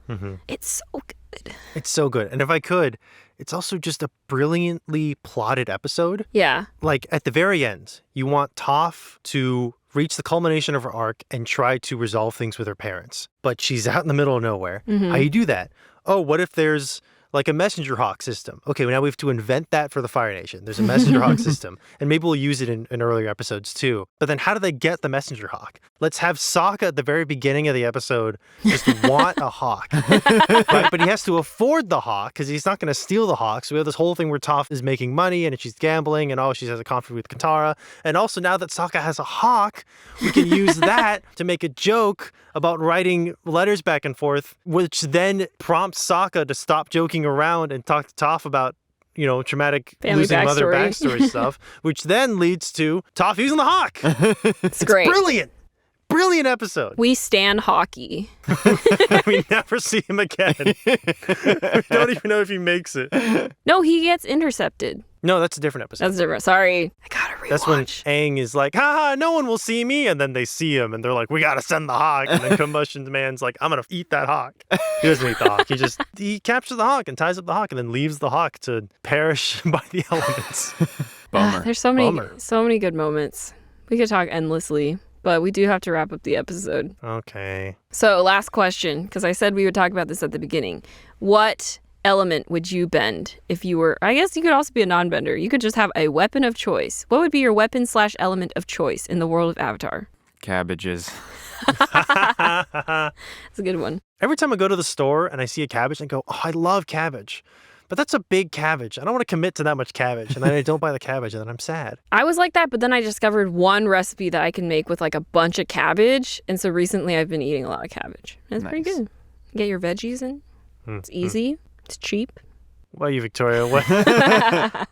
S1: It's so good.
S3: It's so good. And if I could, it's also just a brilliantly plotted episode.
S1: Yeah.
S3: Like at the very end, you want Toph to reach the culmination of her arc and try to resolve things with her parents. But she's out in the middle of nowhere. How you do that? Oh, what if there's like a messenger hawk system? Okay, well, now we have to invent that for the Fire Nation. There's a messenger hawk system. And maybe we'll use it in earlier episodes too. But then how do they get the messenger hawk? Let's have Sokka at the very beginning of the episode just want a hawk. Right? But he has to afford the hawk because he's not going to steal the hawk. So we have this whole thing where Toph is making money and she's gambling and she has a conflict with Katara. And also now that Sokka has a hawk, we can use that to make a joke about writing letters back and forth, which then prompts Sokka to stop joking around and talk to Toph about, traumatic
S1: Family
S3: losing mother
S1: backstory.
S3: backstory stuff, which then leads to Toph using the hawk.
S1: It's great.
S3: Brilliant. Brilliant episode.
S1: We stand hockey.
S3: We never see him again. We don't even know if he makes it.
S1: No, he gets intercepted.
S3: No, that's a different episode.
S1: That's different. Sorry. I gotta rewatch.
S3: That's when Aang is like, haha, no one will see me. And then they see him and they're like, we got to send the hawk. And then Combustion Man's like, I'm going to eat that hawk. He doesn't eat the hawk. He captures the hawk and ties up the hawk and then leaves the hawk to perish by the elements.
S2: Bummer.
S1: There's so many good moments. We could talk endlessly, but we do have to wrap up the episode.
S3: Okay.
S1: So last question, because I said we would talk about this at the beginning. What element would you bend if you were, I guess you could also be a non-bender. You could just have a weapon of choice. What would be your weapon/element of choice in the world of Avatar?
S2: Cabbages.
S1: That's a good one.
S3: Every time I go to the store and I see a cabbage, I go, oh, I love cabbage. But that's a big cabbage. I don't want to commit to that much cabbage. And then I don't buy the cabbage and then I'm sad.
S1: I was like that, but then I discovered one recipe that I can make with like a bunch of cabbage. And so recently I've been eating a lot of cabbage. And it's pretty good. Get your veggies in. It's easy. It's cheap.
S3: What about you, Victoria?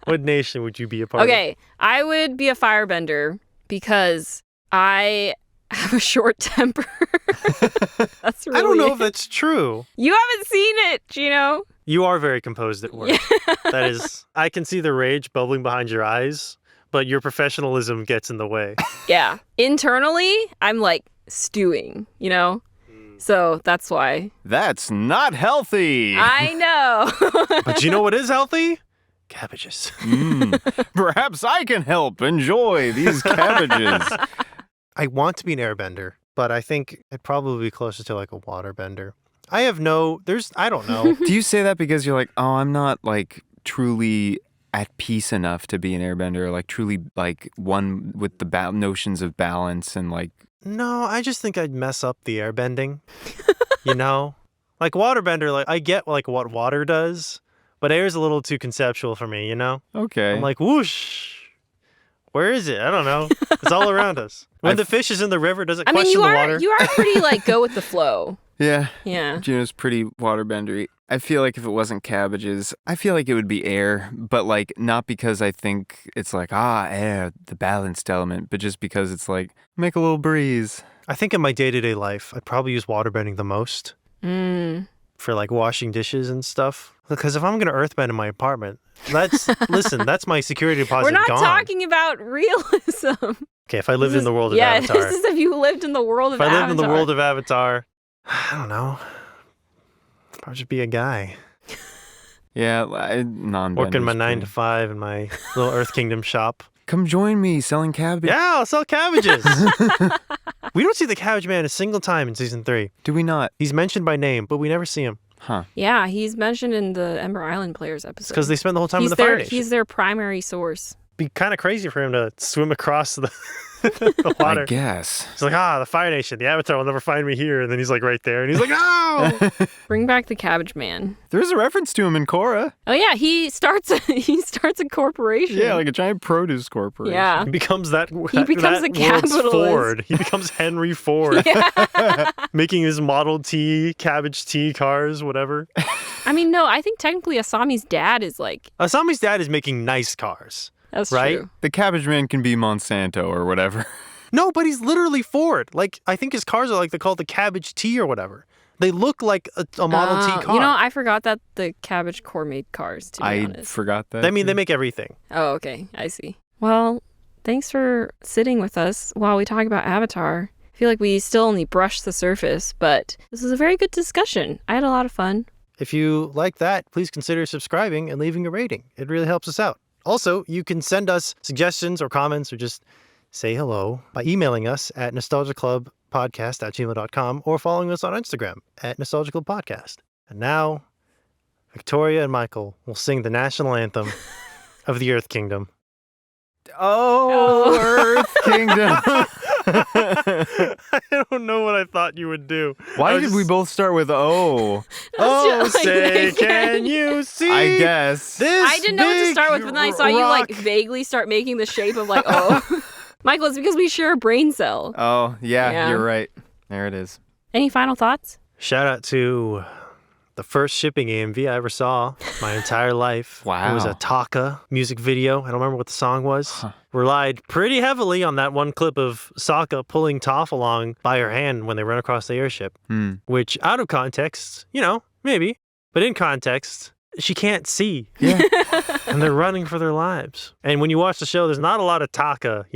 S3: What nation would you be a part of?
S1: Okay, I would be a firebender because I have a short temper. That's really
S3: I don't know if that's true.
S1: You haven't seen it, Jino.
S3: You are very composed at work. That is, I can see the rage bubbling behind your eyes, but your professionalism gets in the way.
S1: Yeah. Internally, I'm like stewing, So that's why.
S2: That's not healthy.
S1: I know.
S3: But you know what is healthy? Cabbages.
S2: Perhaps I can help enjoy these cabbages.
S3: I want to be an airbender, but I think I'd probably be closer to like a waterbender. I don't know.
S2: Do you say that because you're like, oh, I'm not like truly at peace enough to be an airbender, like truly like one with the notions of balance and like.
S3: No, I just think I'd mess up the airbending. Like waterbender, like I get like what water does, but air's a little too conceptual for me,
S2: Okay.
S3: I'm like, whoosh. Where is it? I don't know. It's all around us. When the fish is in the river, does it question the water?
S1: You are pretty like go with the flow.
S2: Yeah.
S1: Yeah.
S2: Gino's pretty waterbendery. I feel like if it wasn't cabbages, I feel like it would be air, but like not because I think it's like, air, the balanced element, but just because it's like, make a little breeze.
S3: I think in my day-to-day life, I'd probably use waterbending the most for like washing dishes and stuff. Because if I'm going to earthbend in my apartment, listen, that's my security deposit
S1: We're not
S3: gone.
S1: talking about realism.
S3: Okay, if I lived in the world of Avatar.
S1: Yeah, this is if you lived in the world of
S3: If I
S1: Avatar.
S3: lived in the world of Avatar, I don't know. I'd just be a guy.
S2: Yeah, non-benders.
S3: Working my 9 to 5 in my little Earth Kingdom shop.
S2: Come join me selling cabbage.
S3: Yeah, I'll sell cabbages. We don't see the Cabbage Man a single time in season 3.
S2: Do we not?
S3: He's mentioned by name, but we never see him.
S2: Huh.
S1: Yeah, he's mentioned in the Ember Island Players episode.
S3: Because they spend the whole time in the
S1: their,
S3: Fire Nation.
S1: He's their primary source.
S3: Be kind of crazy for him to swim across the water.
S2: I guess.
S3: He's like, the Fire Nation, the Avatar will never find me here. And then he's like right there. And he's like, no!
S1: Bring back the Cabbage Man.
S2: There's a reference to him in Korra.
S1: Oh yeah, he starts a corporation.
S2: Yeah, like a giant produce corporation.
S1: Yeah.
S3: He becomes that
S1: He becomes
S3: that
S1: a
S3: world's
S1: capitalist.
S3: Ford. He becomes Henry Ford.
S1: Yeah.
S3: Making his Model T, Cabbage T cars, whatever.
S1: I mean, no, I think technically Asami's dad is like...
S3: Asami's dad is making nice cars.
S1: That's
S3: right?
S1: true.
S2: The cabbage man can be Monsanto or whatever.
S3: No, but he's literally Ford. Like, I think his cars are like, they're called the Cabbage T or whatever. They look like a Model T car.
S1: You know, I forgot that the Cabbage Corps made cars, to be honest.
S2: Forgot that.
S3: I mean, they make everything.
S1: Oh, okay. I see. Well, thanks for sitting with us while we talk about Avatar. I feel like we still only brushed the surface, but this is a very good discussion. I had a lot of fun.
S3: If you like that, please consider subscribing and leaving a rating. It really helps us out. Also, you can send us suggestions or comments or just say hello by emailing us at nostalgiclubpodcast@gmail.com or following us on Instagram at nostalgiclubpodcast. And now, Victoria and Michael will sing the national anthem of the Earth Kingdom.
S2: Oh, Earth Kingdom.
S3: I don't know what I thought you would do.
S2: Why did we both start with oh?
S3: Oh,
S1: just like,
S3: say, can you see?
S2: I guess.
S3: This
S1: I didn't know what to start with, but then I saw you like
S3: rock?
S1: vaguely start making the shape of like, oh. Michael, it's because we share a brain cell.
S2: Oh, yeah,
S1: Yeah.
S2: you're right. There it is.
S1: Any final thoughts?
S3: Shout out to the first shipping AMV I ever saw my entire life.
S2: Wow.
S3: It was a Taka music video. I don't remember what the song was. Relied pretty heavily on that one clip of Sokka pulling Toph along by her hand when they run across the airship, which out of context, maybe, but in context, she can't see.
S2: Yeah.
S3: And they're running for their lives. And when you watch the show, there's not a lot of Taka,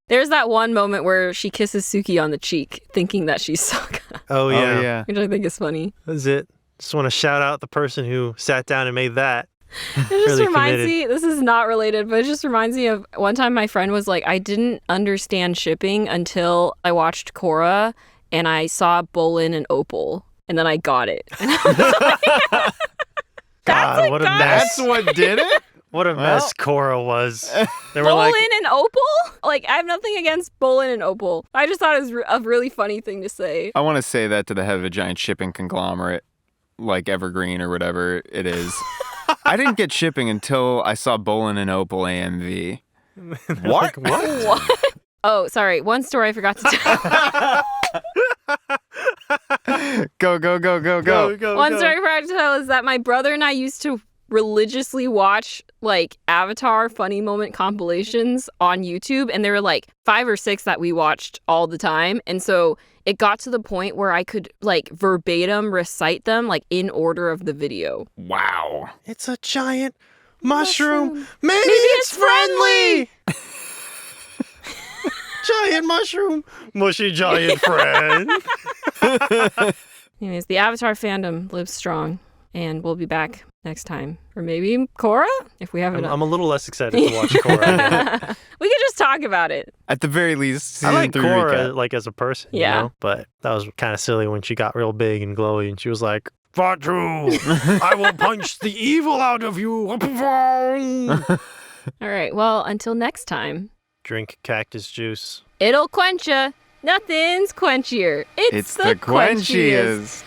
S1: There's that one moment where she kisses Suki on the cheek, thinking that she's Sokka,
S3: Oh, yeah.
S2: Oh, yeah.
S1: which I think is funny.
S3: That's it. Just want to shout out the person who sat down and made that.
S1: It just
S3: Really
S1: reminds
S3: committed.
S1: me, this is not related, but it just reminds me of one time my friend was like, I didn't understand shipping until I watched Korra and I saw Bolin and Opal, and then I got it. And I was like,
S3: God, what a mess.
S2: That's what did it?
S3: What a mess Korra was. They were
S1: Bolin
S3: like,
S1: and Opal? Like, I have nothing against Bolin and Opal. I just thought it was a really funny thing to say.
S2: I want to say that to the head of a giant shipping conglomerate, like Evergreen or whatever it is. I didn't get shipping until I saw Bolin and Opal AMV. What?
S3: what?
S1: What? Oh, sorry. One story I forgot to tell.
S2: Go.
S1: One story I forgot to tell is that my brother and I used to religiously watch like Avatar funny moment compilations on YouTube, and there were like 5 or 6 that we watched all the time, and so it got to the point where I could like verbatim recite them like in order of the video.
S2: Wow.
S3: It's a giant mushroom. Maybe
S1: Maybe
S3: it's
S1: it's
S3: friendly. Giant mushroom. Mushy giant friend.
S1: Anyways, the Avatar fandom lives strong, and we'll be back next time. Or maybe Korra, if we haven't.
S3: I'm a little less excited to watch Korra again.
S1: We could just talk about it.
S2: At the very least,
S3: I like
S2: season 3
S3: Korra
S2: recap.
S3: like as a person,
S1: Yeah.
S3: But that was kind of silly when she got real big and glowy and she was like, Fatu, I will punch the evil out of you.
S1: All right, well, until next time,
S3: Drink cactus juice.
S1: it'll quench ya. Nothing's quenchier. It's
S2: It's the quenchiest.